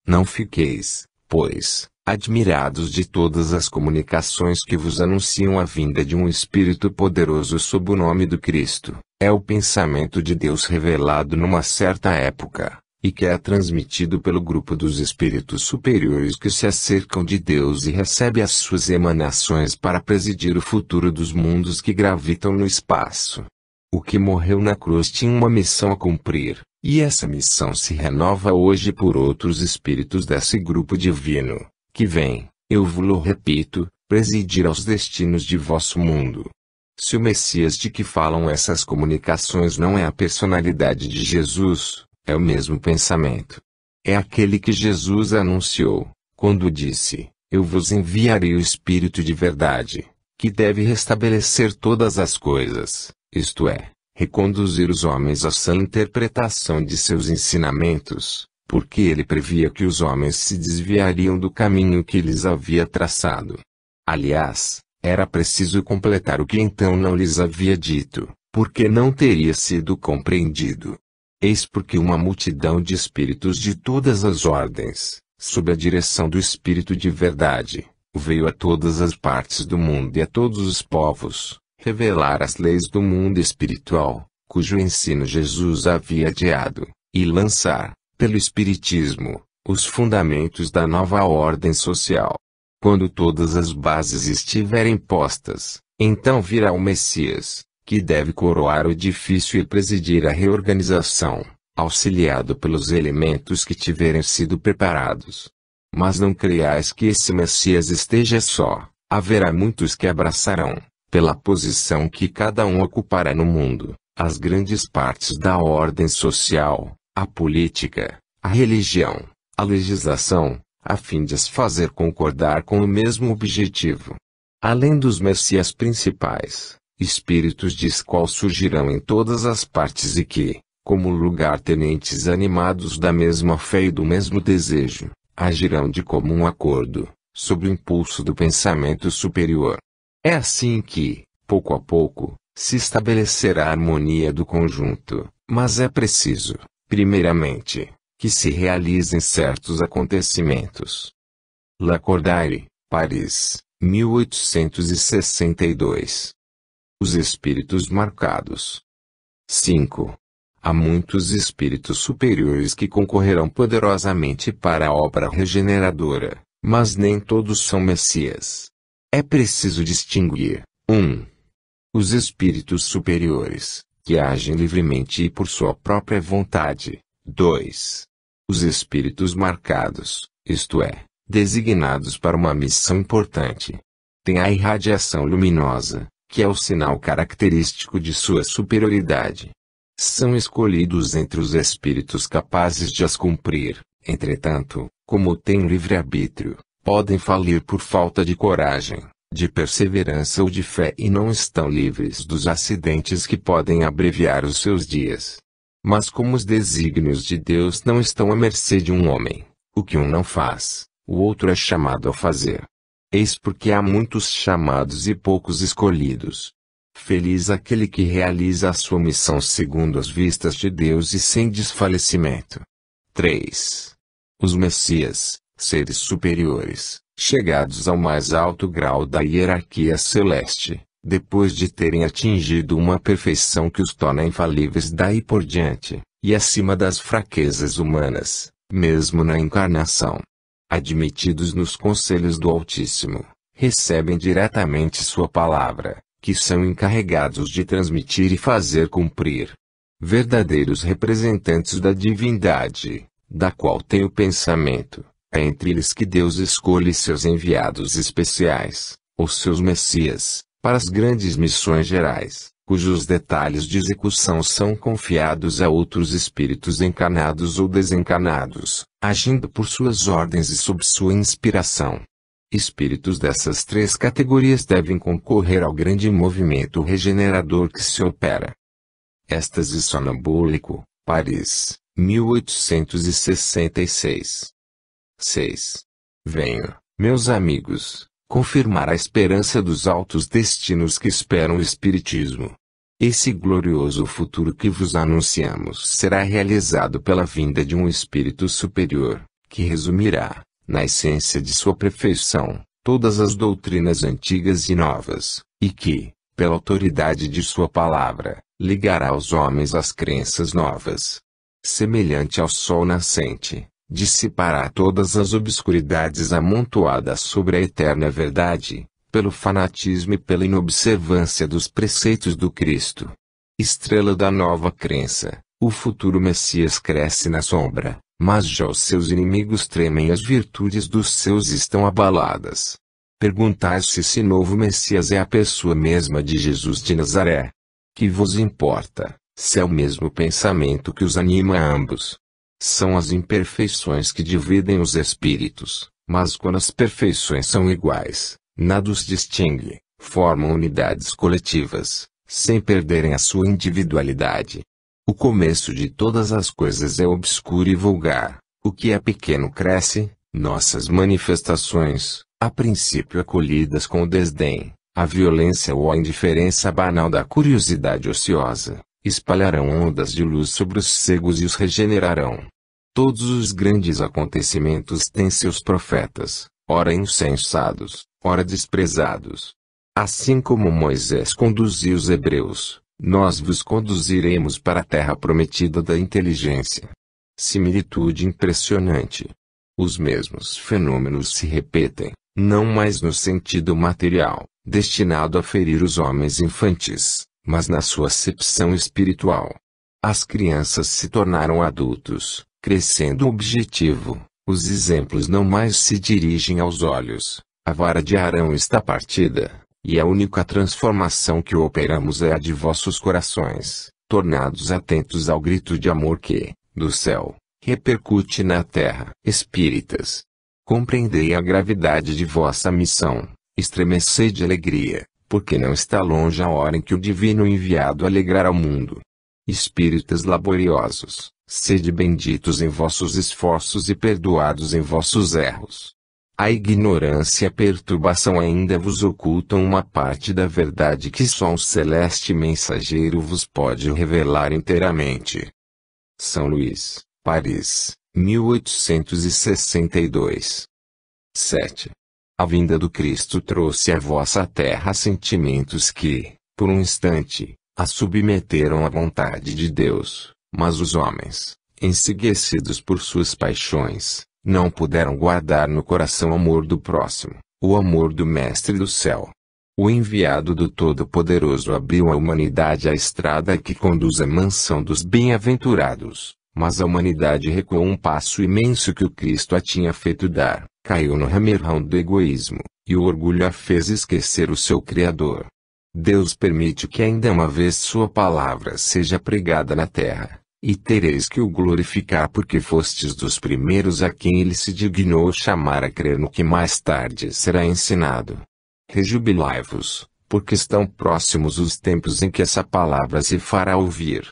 Não fiqueis, pois, admirados de todas as comunicações que vos anunciam a vinda de um Espírito poderoso sob o nome do Cristo. É o pensamento de Deus revelado numa certa época, e que é transmitido pelo grupo dos espíritos superiores que se acercam de Deus e recebe as suas emanações para presidir o futuro dos mundos que gravitam no espaço. O que morreu na cruz tinha uma missão a cumprir, e essa missão se renova hoje por outros espíritos desse grupo divino, que vem, eu vos repito, presidir aos destinos de vosso mundo. Se o Messias de que falam essas comunicações não é a personalidade de Jesus, é o mesmo pensamento. É aquele que Jesus anunciou, quando disse, eu vos enviarei o Espírito de verdade, que deve restabelecer todas as coisas, isto é, reconduzir os homens à sã interpretação de seus ensinamentos, porque ele previa que os homens se desviariam do caminho que lhes havia traçado. Aliás, era preciso completar o que então não lhes havia dito, porque não teria sido compreendido. Eis porque uma multidão de espíritos de todas as ordens, sob a direção do Espírito de verdade, veio a todas as partes do mundo e a todos os povos, revelar as leis do mundo espiritual, cujo ensino Jesus havia adiado, e lançar, pelo Espiritismo, os fundamentos da nova ordem social. Quando todas as bases estiverem postas, então virá o Messias, que deve coroar o edifício e presidir a reorganização, auxiliado pelos elementos que tiverem sido preparados. Mas não creiais que esse Messias esteja só, haverá muitos que abraçarão, pela posição que cada um ocupará no mundo, as grandes partes da ordem social, a política, a religião, a legislação, a fim de as fazer concordar com o mesmo objetivo. Além dos Messias principais, espíritos de escola surgirão em todas as partes e que, como lugar-tenentes animados da mesma fé e do mesmo desejo, agirão de comum acordo, sob o impulso do pensamento superior. É assim que, pouco a pouco, se estabelecerá a harmonia do conjunto, mas é preciso, primeiramente, que se realizem certos acontecimentos. Lacordaire, Paris, 1862. Os espíritos marcados. 5. Há muitos espíritos superiores que concorrerão poderosamente para a obra regeneradora, mas nem todos são Messias. É preciso distinguir, 1. Os espíritos superiores, que agem livremente e por sua própria vontade. 2. Os espíritos marcados, isto é, designados para uma missão importante. Tem a irradiação luminosa, que é o sinal característico de sua superioridade. São escolhidos entre os espíritos capazes de as cumprir, entretanto, como têm livre-arbítrio, podem falir por falta de coragem, de perseverança ou de fé e não estão livres dos acidentes que podem abreviar os seus dias. Mas como os desígnios de Deus não estão à mercê de um homem, o que um não faz, o outro é chamado a fazer. Eis porque há muitos chamados e poucos escolhidos. Feliz aquele que realiza a sua missão segundo as vistas de Deus e sem desfalecimento. 3. Os Messias, seres superiores, chegados ao mais alto grau da hierarquia celeste, depois de terem atingido uma perfeição que os torna infalíveis daí por diante, e acima das fraquezas humanas, mesmo na encarnação. Admitidos nos conselhos do Altíssimo, recebem diretamente sua palavra, que são encarregados de transmitir e fazer cumprir. Verdadeiros representantes da divindade, da qual tem o pensamento, é entre eles que Deus escolhe seus enviados especiais, os seus messias, para as grandes missões gerais, cujos detalhes de execução são confiados a outros espíritos encarnados ou desencarnados, agindo por suas ordens e sob sua inspiração. Espíritos dessas três categorias devem concorrer ao grande movimento regenerador que se opera. Êxtase sonambúlico, Paris, 1866. 6. Venho, meus amigos, confirmar a esperança dos altos destinos que esperam o Espiritismo. Esse glorioso futuro que vos anunciamos será realizado pela vinda de um Espírito superior, que resumirá, na essência de sua perfeição, todas as doutrinas antigas e novas, e que, pela autoridade de sua palavra, ligará aos homens as crenças novas. Semelhante ao sol nascente, dissipará todas as obscuridades amontoadas sobre a eterna verdade, pelo fanatismo e pela inobservância dos preceitos do Cristo. Estrela da nova crença, o futuro Messias cresce na sombra, mas já os seus inimigos tremem e as virtudes dos seus estão abaladas. Perguntai se esse novo Messias é a pessoa mesma de Jesus de Nazaré. Que vos importa, se é o mesmo pensamento que os anima a ambos? São as imperfeições que dividem os espíritos, mas quando as perfeições são iguais, nada os distingue, formam unidades coletivas, sem perderem a sua individualidade. O começo de todas as coisas é obscuro e vulgar, o que é pequeno cresce, nossas manifestações, a princípio acolhidas com desdém, a violência ou a indiferença banal da curiosidade ociosa, espalharão ondas de luz sobre os cegos e os regenerarão. Todos os grandes acontecimentos têm seus profetas, ora insensados, ora desprezados. Assim como Moisés conduziu os hebreus, nós vos conduziremos para a terra prometida da inteligência. Similitude impressionante. Os mesmos fenômenos se repetem, não mais no sentido material, destinado a ferir os homens infantis, mas na sua acepção espiritual. As crianças se tornaram adultos, crescendo o objetivo, os exemplos não mais se dirigem aos olhos, a vara de Arão está partida, e a única transformação que operamos é a de vossos corações, tornados atentos ao grito de amor que, do céu, repercute na terra. Espíritas, compreendei a gravidade de vossa missão, estremecei de alegria, porque não está longe a hora em que o divino enviado alegrará o mundo. Espíritas laboriosos, sede benditos em vossos esforços e perdoados em vossos erros. A ignorância e a perturbação ainda vos ocultam uma parte da verdade que só um celeste mensageiro vos pode revelar inteiramente. São Luís, Paris, 1862. 7. A vinda do Cristo trouxe à vossa terra sentimentos que, por um instante, a submeteram à vontade de Deus, mas os homens, enceguecidos por suas paixões, não puderam guardar no coração o amor do próximo, o amor do Mestre do céu. O enviado do Todo-Poderoso abriu à humanidade a estrada que conduz à mansão dos bem-aventurados, mas a humanidade recuou um passo imenso que o Cristo a tinha feito dar, caiu no ramerrão do egoísmo, e o orgulho a fez esquecer o seu Criador. Deus permite que ainda uma vez sua palavra seja pregada na terra, e tereis que o glorificar porque fostes dos primeiros a quem ele se dignou chamar a crer no que mais tarde será ensinado. Rejubilai-vos, porque estão próximos os tempos em que essa palavra se fará ouvir.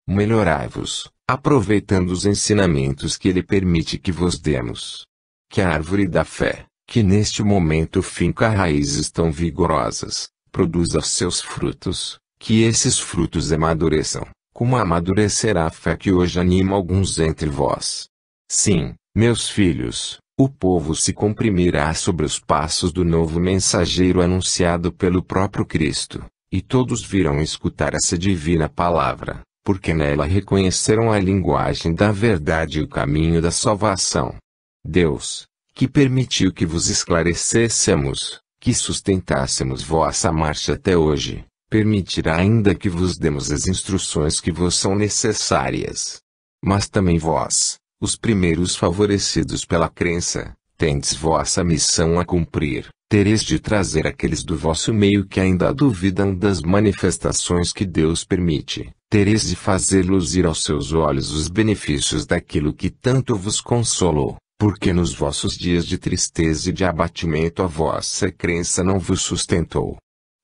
Melhorai-vos, aproveitando os ensinamentos que ele permite que vos demos. Que a árvore da fé, que neste momento finca raízes tão vigorosas, produza seus frutos, que esses frutos amadureçam, como amadurecerá a fé que hoje anima alguns entre vós. Sim, meus filhos, O povo se comprimirá sobre os passos do novo mensageiro anunciado pelo próprio Cristo, e todos virão escutar essa divina palavra, porque nela reconheceram a linguagem da verdade e o caminho da salvação. Deus, que permitiu que vos esclarecêssemos, que sustentássemos vossa marcha até hoje, permitirá ainda que vos demos as instruções que vos são necessárias. Mas também vós, os primeiros favorecidos pela crença, tendes vossa missão a cumprir, tereis de trazer aqueles do vosso meio que ainda duvidam das manifestações que Deus permite, tereis de fazê-los ir aos seus olhos os benefícios daquilo que tanto vos consolou, porque nos vossos dias de tristeza e de abatimento a vossa crença não vos sustentou.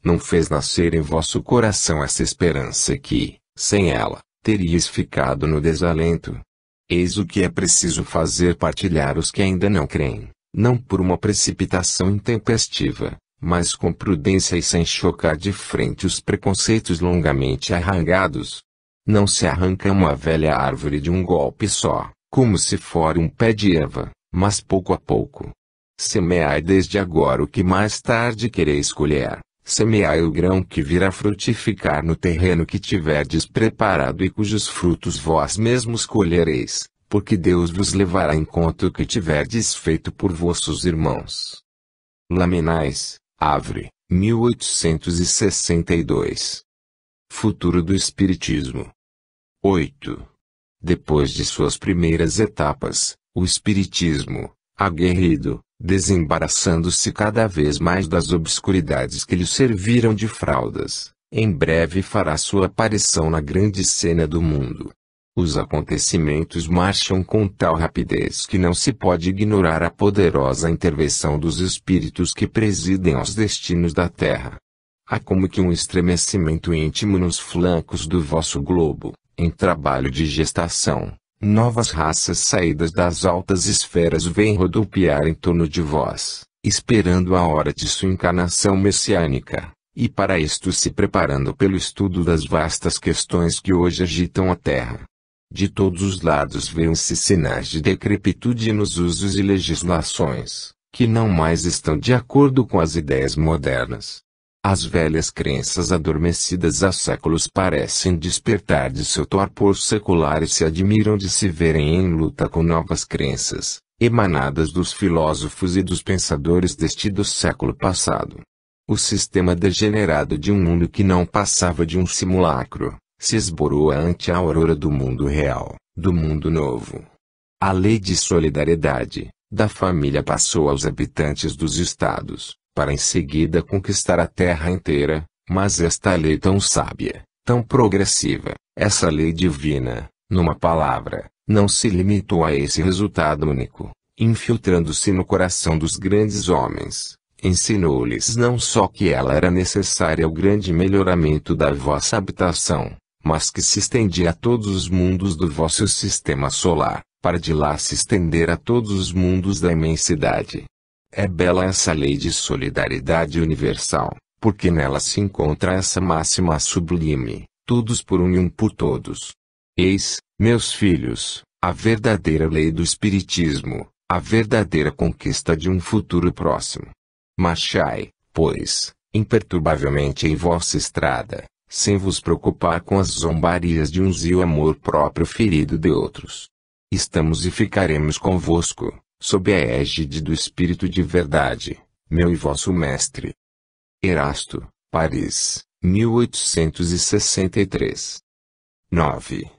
Não fez nascer em vosso coração essa esperança que, sem ela, teríeis ficado no desalento. Eis o que é preciso fazer: partilhar os que ainda não creem, não por uma precipitação intempestiva, mas com prudência e sem chocar de frente os preconceitos longamente arraigados. Não se arranca uma velha árvore de um golpe só, como se fora um pé de erva, mas pouco a pouco. Semeai desde agora o que mais tarde quereis colher. Semeai o grão que virá frutificar no terreno que tiverdes preparado e cujos frutos vós mesmos colhereis, porque Deus vos levará em conta o que tiverdes feito por vossos irmãos. Lamenais, Havre, 1862. Futuro do Espiritismo. 8. Depois de suas primeiras etapas, o Espiritismo, aguerrido, desembaraçando-se cada vez mais das obscuridades que lhe serviram de fraldas, em breve fará sua aparição na grande cena do mundo. Os acontecimentos marcham com tal rapidez que não se pode ignorar a poderosa intervenção dos espíritos que presidem aos destinos da Terra. Há como que um estremecimento íntimo nos flancos do vosso globo, em trabalho de gestação. Novas raças saídas das altas esferas vêm rodopiar em torno de vós, esperando a hora de sua encarnação messiânica, e para isto se preparando pelo estudo das vastas questões que hoje agitam a Terra. De todos os lados veem-se sinais de decrepitude nos usos e legislações, que não mais estão de acordo com as ideias modernas. As velhas crenças adormecidas há séculos parecem despertar de seu torpor secular e se admiram de se verem em luta com novas crenças, emanadas dos filósofos e dos pensadores do século passado. O sistema degenerado de um mundo que não passava de um simulacro, se esborou ante a aurora do mundo real, do mundo novo. A lei de solidariedade, da família passou aos habitantes dos estados, para em seguida conquistar a terra inteira, mas esta lei tão sábia, tão progressiva, essa lei divina, numa palavra, não se limitou a esse resultado único, infiltrando-se no coração dos grandes homens, ensinou-lhes não só que ela era necessária ao grande melhoramento da vossa habitação, mas que se estendia a todos os mundos do vosso sistema solar, para de lá se estender a todos os mundos da imensidade. É bela essa lei de solidariedade universal, porque nela se encontra essa máxima sublime, todos por um e um por todos. Eis, meus filhos, a verdadeira lei do Espiritismo, a verdadeira conquista de um futuro próximo. Marchai, pois, imperturbavelmente em vossa estrada, sem vos preocupar com as zombarias de uns e o amor próprio ferido de outros. Estamos e ficaremos convosco, sob a égide do Espírito de Verdade, meu e vosso mestre. Erasto, Paris, 1863. 9.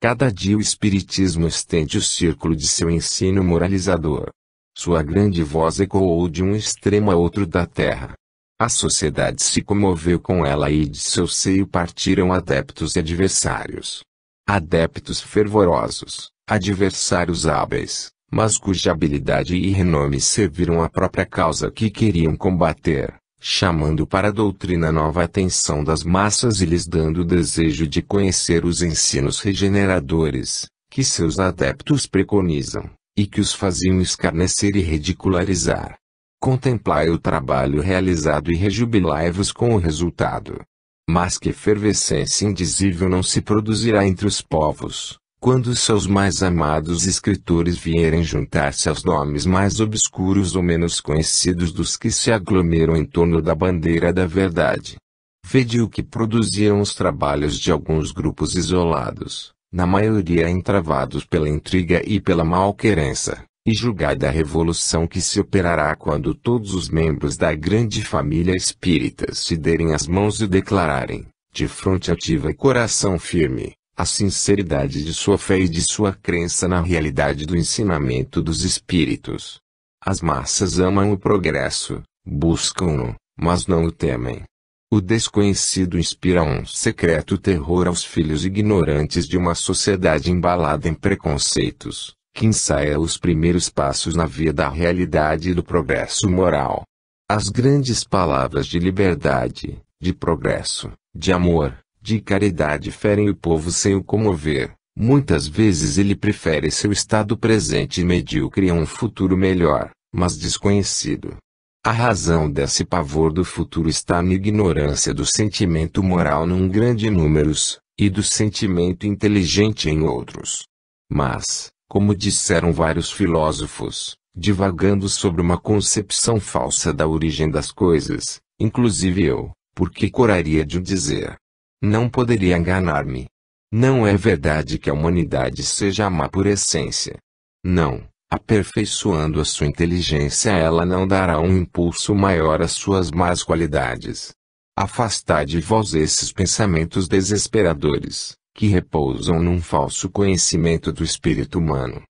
Cada dia o Espiritismo estende o círculo de seu ensino moralizador. Sua grande voz ecoou de um extremo a outro da terra. A sociedade se comoveu com ela e de seu seio partiram adeptos e adversários. Adeptos fervorosos, adversários hábeis, mas cuja habilidade e renome serviram à própria causa que queriam combater, chamando para a doutrina nova atenção das massas e lhes dando o desejo de conhecer os ensinos regeneradores, que seus adeptos preconizam, e que os faziam escarnecer e ridicularizar. Contemplai o trabalho realizado e rejubilai-vos com o resultado. Mas que efervescência indizível não se produzirá entre os povos, Quando seus mais amados escritores vierem juntar-se aos nomes mais obscuros ou menos conhecidos dos que se aglomeram em torno da bandeira da verdade. Vede o que produziram os trabalhos de alguns grupos isolados, na maioria entravados pela intriga e pela malquerença, e julgai da revolução que se operará quando todos os membros da grande família espírita se derem as mãos e declararem, de fronte ativa e coração firme, a sinceridade de sua fé e de sua crença na realidade do ensinamento dos espíritos. As massas amam o progresso, buscam-no, mas não o temem. O desconhecido inspira um secreto terror aos filhos ignorantes de uma sociedade embalada em preconceitos, que ensaia os primeiros passos na via da realidade e do progresso moral. As grandes palavras de liberdade, de progresso, de amor, de caridade ferem o povo sem o comover. Muitas vezes ele prefere seu estado presente e medíocre a um futuro melhor, mas desconhecido. A razão desse pavor do futuro está na ignorância do sentimento moral num grande números, e do sentimento inteligente em outros. Mas, como disseram vários filósofos, divagando sobre uma concepção falsa da origem das coisas, inclusive eu, porque coraria de o dizer? Não poderia enganar-me. Não é verdade que a humanidade seja má por essência. Não, aperfeiçoando a sua inteligência ela não dará um impulso maior às suas más qualidades. Afastai de vós esses pensamentos desesperadores, que repousam num falso conhecimento do espírito humano.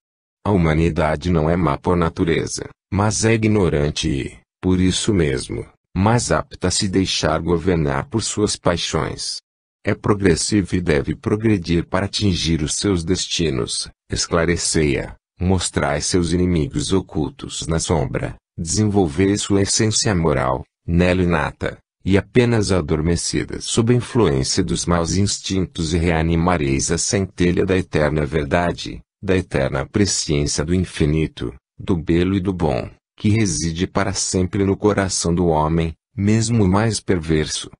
A humanidade não é má por natureza, mas é ignorante e, por isso mesmo, mais apta a se deixar governar por suas paixões. É progressiva e deve progredir para atingir os seus destinos. Esclarecei-a, mostrai seus inimigos ocultos na sombra, desenvolvei sua essência moral, nela inata, e apenas adormecida sob a influência dos maus instintos e reanimareis a centelha da eterna verdade, da eterna presciência do infinito, do belo e do bom, que reside para sempre no coração do homem, mesmo o mais perverso.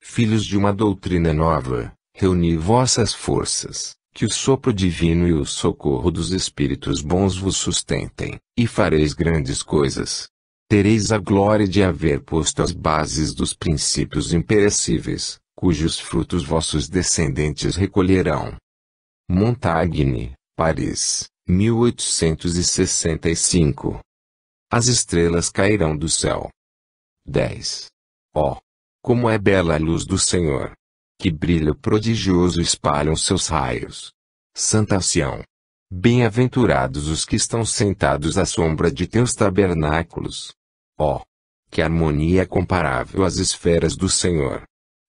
Filhos de uma doutrina nova, reuni vossas forças, que o sopro divino e o socorro dos espíritos bons vos sustentem, e fareis grandes coisas. Tereis a glória de haver posto as bases dos princípios imperecíveis, cujos frutos vossos descendentes recolherão. Montaigne, Paris, 1865. As estrelas cairão do céu. 10. Ó! Como é bela a luz do Senhor! Que brilho prodigioso espalham seus raios! Santa Sião! Bem-aventurados os que estão sentados à sombra de teus tabernáculos! Ó! Que harmonia comparável às esferas do Senhor!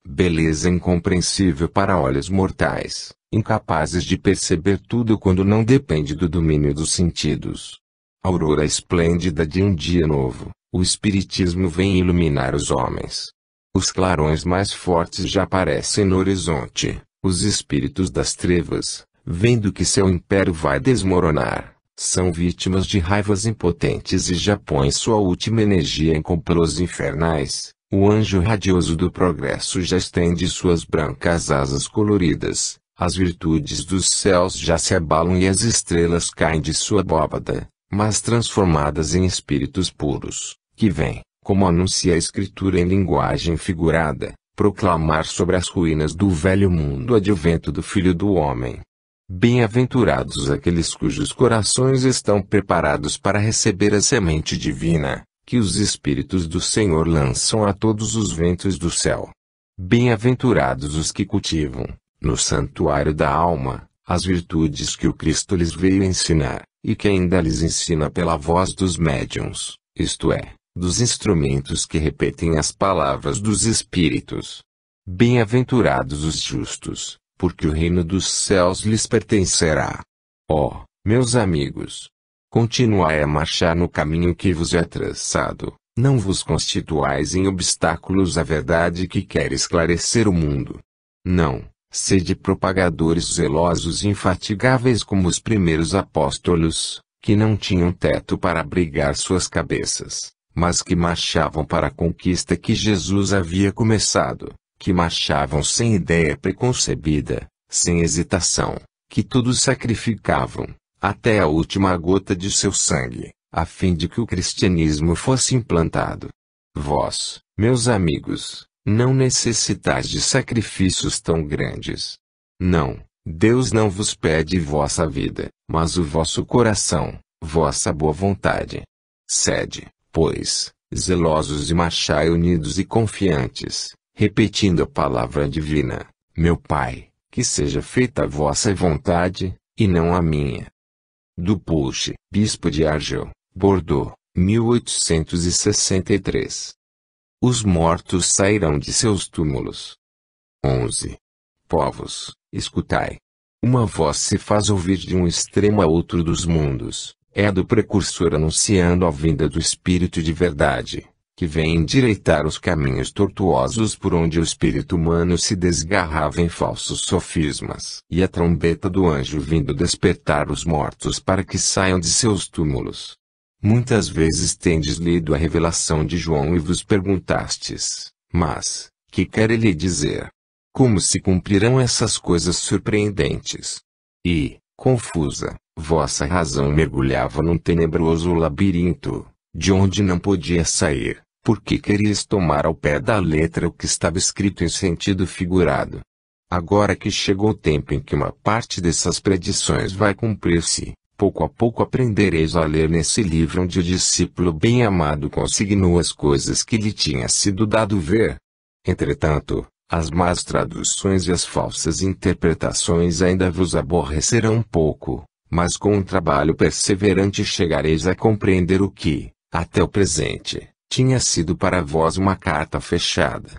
Beleza incompreensível para olhos mortais, incapazes de perceber tudo quando não depende do domínio dos sentidos. Aurora esplêndida de um dia novo, o Espiritismo vem iluminar os homens. Os clarões mais fortes já aparecem no horizonte. Os espíritos das trevas, vendo que seu império vai desmoronar, são vítimas de raivas impotentes e já põem sua última energia em complots infernais. O anjo radioso do progresso já estende suas brancas asas coloridas. As virtudes dos céus já se abalam e as estrelas caem de sua abóbada, mas transformadas em espíritos puros, que vêm, como anuncia a Escritura em linguagem figurada, proclamar sobre as ruínas do velho mundo o advento do Filho do Homem. Bem-aventurados aqueles cujos corações estão preparados para receber a semente divina, que os Espíritos do Senhor lançam a todos os ventos do céu. Bem-aventurados os que cultivam, no santuário da alma, as virtudes que o Cristo lhes veio ensinar, e que ainda lhes ensina pela voz dos médiuns, isto é, dos instrumentos que repetem as palavras dos Espíritos. Bem-aventurados os justos, porque o reino dos céus lhes pertencerá. Ó, meus amigos! Continuai a marchar no caminho que vos é traçado, não vos constituais em obstáculos à verdade que quer esclarecer o mundo. Não, sede propagadores zelosos e infatigáveis como os primeiros apóstolos, que não tinham teto para abrigar suas cabeças, mas que marchavam para a conquista que Jesus havia começado, que marchavam sem ideia preconcebida, sem hesitação, que todos sacrificavam, até a última gota de seu sangue, a fim de que o cristianismo fosse implantado. Vós, meus amigos, não necessitais de sacrifícios tão grandes. Não, Deus não vos pede vossa vida, mas o vosso coração, vossa boa vontade. Sede, pois, zelosos e marchai unidos e confiantes, repetindo a palavra divina: meu Pai, que seja feita a vossa vontade, e não a minha. Dupuche, bispo de Argel, Bordeaux, 1863. Os mortos sairão de seus túmulos. 11. Povos, escutai. Uma voz se faz ouvir de um extremo a outro dos mundos, é a do precursor anunciando a vinda do Espírito de verdade, que vem endireitar os caminhos tortuosos por onde o espírito humano se desgarrava em falsos sofismas. E a trombeta do anjo vindo despertar os mortos para que saiam de seus túmulos. Muitas vezes tendes lido a revelação de João e vos perguntastes: mas, que quer ele dizer? Como se cumprirão essas coisas surpreendentes? E, confusa, vossa razão mergulhava num tenebroso labirinto, de onde não podia sair, porque querias tomar ao pé da letra o que estava escrito em sentido figurado. Agora que chegou o tempo em que uma parte dessas predições vai cumprir-se, pouco a pouco aprendereis a ler nesse livro onde o discípulo bem-amado consignou as coisas que lhe tinha sido dado ver. Entretanto, as más traduções e as falsas interpretações ainda vos aborrecerão um pouco, mas com um trabalho perseverante chegareis a compreender o que, até o presente, tinha sido para vós uma carta fechada.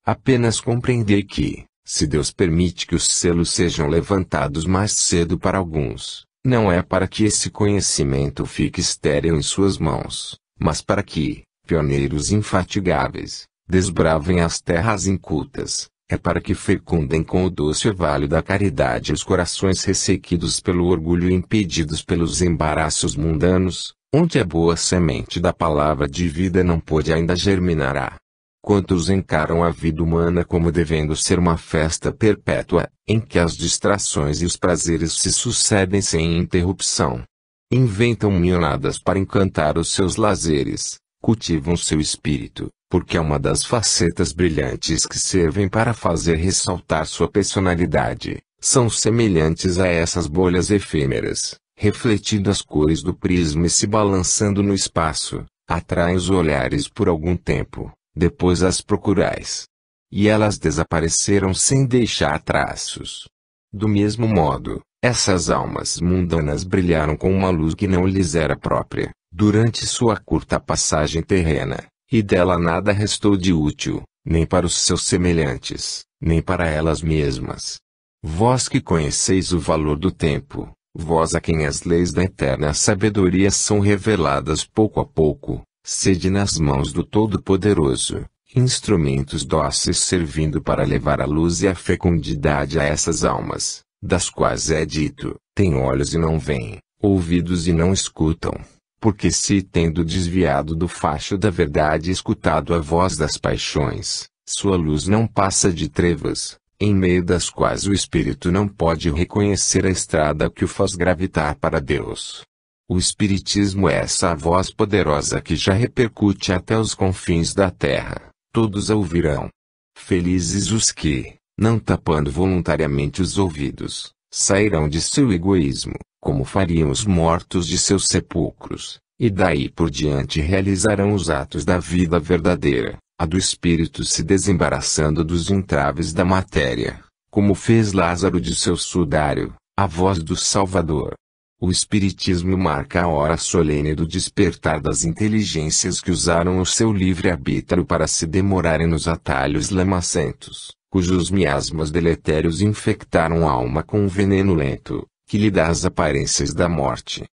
Apenas compreendei que, se Deus permite que os selos sejam levantados mais cedo para alguns, não é para que esse conhecimento fique estéril em suas mãos, mas para que, pioneiros infatigáveis, desbravem as terras incultas, é para que fecundem com o doce orvalho da caridade os corações ressequidos pelo orgulho e impedidos pelos embaraços mundanos, onde a boa semente da palavra de vida não pôde ainda germinar. Quantos encaram a vida humana como devendo ser uma festa perpétua, em que as distrações e os prazeres se sucedem sem interrupção. Inventam milhonadas para encantar os seus lazeres, cultivam seu espírito, porque é uma das facetas brilhantes que servem para fazer ressaltar sua personalidade, são semelhantes a essas bolhas efêmeras, refletindo as cores do prisma e se balançando no espaço, atraem os olhares por algum tempo. Depois as procurais. E elas desapareceram sem deixar traços. Do mesmo modo, essas almas mundanas brilharam com uma luz que não lhes era própria, durante sua curta passagem terrena, e dela nada restou de útil, nem para os seus semelhantes, nem para elas mesmas. Vós que conheceis o valor do tempo, vós a quem as leis da eterna sabedoria são reveladas pouco a pouco, sede nas mãos do Todo-Poderoso, instrumentos dóceis servindo para levar a luz e a fecundidade a essas almas, das quais é dito: têm olhos e não veem, ouvidos e não escutam, porque se tendo desviado do facho da verdade e escutado a voz das paixões, sua luz não passa de trevas, em meio das quais o espírito não pode reconhecer a estrada que o faz gravitar para Deus. O Espiritismo é essa voz poderosa que já repercute até os confins da terra, todos a ouvirão. Felizes os que, não tapando voluntariamente os ouvidos, sairão de seu egoísmo, como fariam os mortos de seus sepulcros, e daí por diante realizarão os atos da vida verdadeira, a do espírito se desembaraçando dos entraves da matéria, como fez Lázaro de seu sudário, a voz do Salvador. O Espiritismo marca a hora solene do despertar das inteligências que usaram o seu livre-arbítrio para se demorarem nos atalhos lamacentos, cujos miasmas deletérios infectaram a alma com um veneno lento, que lhe dá as aparências da morte.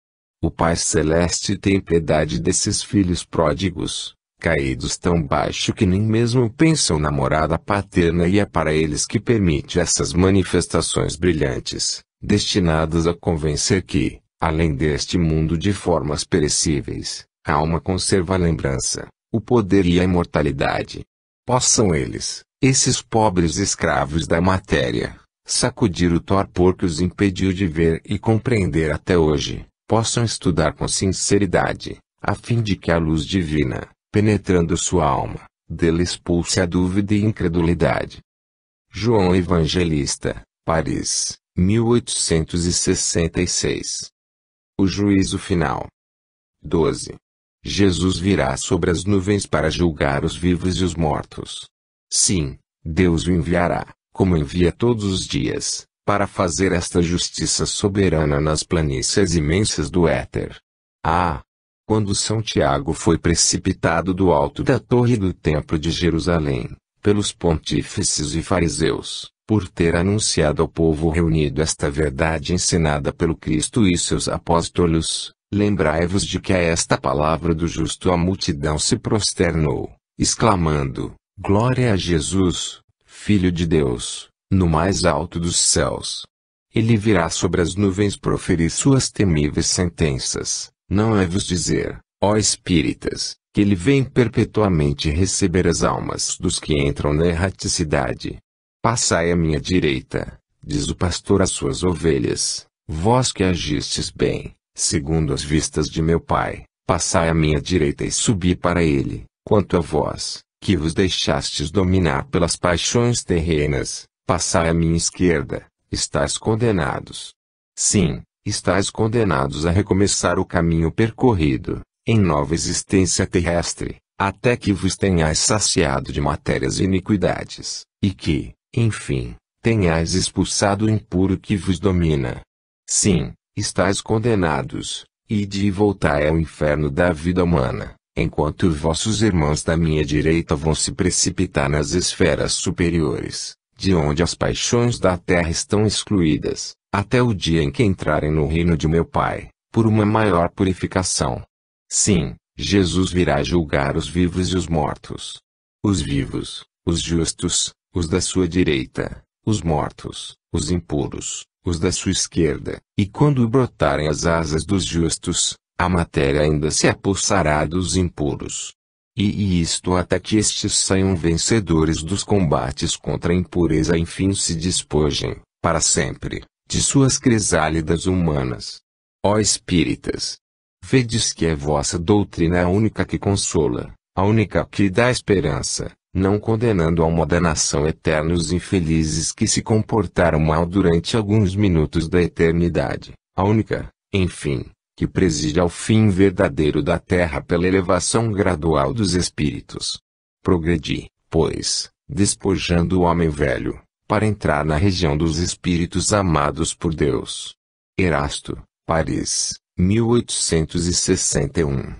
O Pai Celeste tem piedade desses filhos pródigos, caídos tão baixo que nem mesmo pensam na morada paterna, e é para eles que permite essas manifestações brilhantes, destinadas a convencer que, além deste mundo de formas perecíveis, a alma conserva a lembrança, o poder e a imortalidade. Possam eles, esses pobres escravos da matéria, sacudir o torpor que os impediu de ver e compreender até hoje, possam estudar com sinceridade, a fim de que a luz divina, penetrando sua alma, dele expulse a dúvida e incredulidade. João Evangelista, Paris, 1866. O juízo final. 12. Jesus virá sobre as nuvens para julgar os vivos e os mortos. Sim, Deus o enviará, como envia todos os dias, para fazer esta justiça soberana nas planícies imensas do éter. Ah! Quando São Tiago foi precipitado do alto da torre do templo de Jerusalém, pelos pontífices e fariseus, por ter anunciado ao povo reunido esta verdade ensinada pelo Cristo e seus apóstolos, lembrai-vos de que a esta palavra do justo a multidão se prosternou, exclamando: Glória a Jesus, Filho de Deus, no mais alto dos céus. Ele virá sobre as nuvens proferir suas temíveis sentenças. Não é vos dizer, ó espíritas, que ele vem perpetuamente receber as almas dos que entram na erraticidade. Passai à minha direita, diz o pastor às suas ovelhas, vós que agistes bem, segundo as vistas de meu Pai, passai à minha direita e subi para ele. Quanto a vós, que vos deixastes dominar pelas paixões terrenas, passai à minha esquerda, estáis condenados. Sim, estáis condenados a recomeçar o caminho percorrido, em nova existência terrestre, até que vos tenhais saciado de matérias e iniquidades, e que, enfim, tenhais expulsado o impuro que vos domina. Sim, estáis condenados, ide e voltai ao inferno da vida humana, enquanto vossos irmãos da minha direita vão se precipitar nas esferas superiores, de onde as paixões da terra estão excluídas, até o dia em que entrarem no reino de meu Pai, por uma maior purificação. Sim, Jesus virá julgar os vivos e os mortos. Os vivos, os justos, os da sua direita, os mortos, os impuros, os da sua esquerda, e quando brotarem as asas dos justos, a matéria ainda se apossará dos impuros. E isto até que estes saiam vencedores dos combates contra a impureza e enfim se despojem, para sempre, de suas crisálidas humanas. Ó espíritas! Vedes que a vossa doutrina é a única que consola, a única que dá esperança, não condenando a uma danação eterna os infelizes que se comportaram mal durante alguns minutos da eternidade, a única, enfim, que preside ao fim verdadeiro da terra pela elevação gradual dos espíritos. Progredi, pois, despojando o homem velho, para entrar na região dos espíritos amados por Deus. Erasto, Paris, 1861.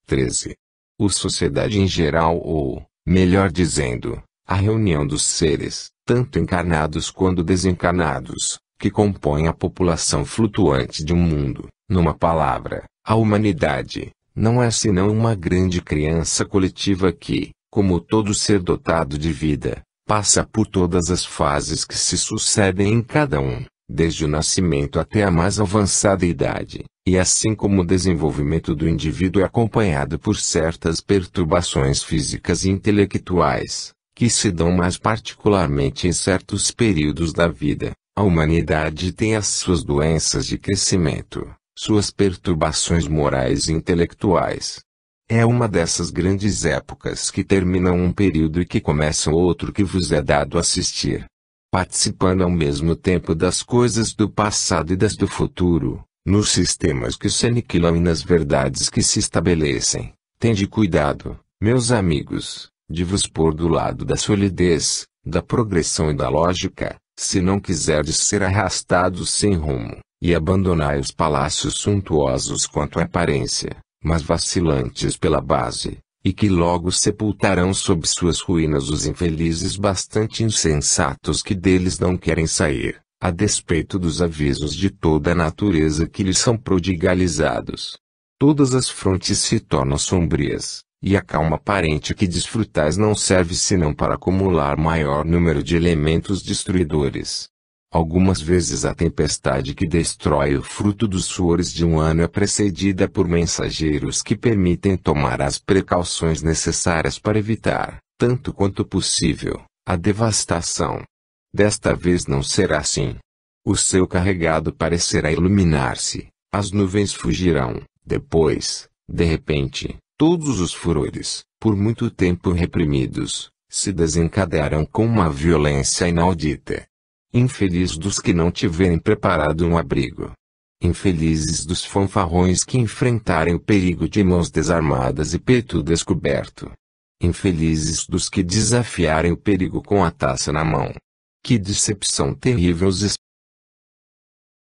13. O sociedade em geral ou, melhor dizendo, a reunião dos seres, tanto encarnados quanto desencarnados, que compõem a população flutuante de um mundo, numa palavra, a humanidade, não é senão uma grande criança coletiva que, como todo ser dotado de vida, passa por todas as fases que se sucedem em cada um, desde o nascimento até a mais avançada idade, e assim como o desenvolvimento do indivíduo é acompanhado por certas perturbações físicas e intelectuais, que se dão mais particularmente em certos períodos da vida, a humanidade tem as suas doenças de crescimento, suas perturbações morais e intelectuais. É uma dessas grandes épocas que terminam um período e que começa outro que vos é dado assistir. Participando ao mesmo tempo das coisas do passado e das do futuro, nos sistemas que se aniquilam e nas verdades que se estabelecem. Tende cuidado, meus amigos, de vos pôr do lado da solidez, da progressão e da lógica, se não quiserdes ser arrastados sem rumo, e abandonai os palácios suntuosos quanto à aparência, mas vacilantes pela base, e que logo sepultarão sob suas ruínas os infelizes bastante insensatos que deles não querem sair, a despeito dos avisos de toda a natureza que lhes são prodigalizados. Todas as frontes se tornam sombrias, e a calma aparente que desfrutais não serve senão para acumular maior número de elementos destruidores. Algumas vezes a tempestade que destrói o fruto dos suores de um ano é precedida por mensageiros que permitem tomar as precauções necessárias para evitar, tanto quanto possível, a devastação. Desta vez não será assim. O seu carregado parecerá iluminar-se, as nuvens fugirão, depois, de repente, todos os furores, por muito tempo reprimidos, se desencadearão com uma violência inaudita. Infeliz dos que não tiverem preparado um abrigo. Infelizes dos fanfarrões que enfrentarem o perigo de mãos desarmadas e peito descoberto. Infelizes dos que desafiarem o perigo com a taça na mão. Que decepção terrível os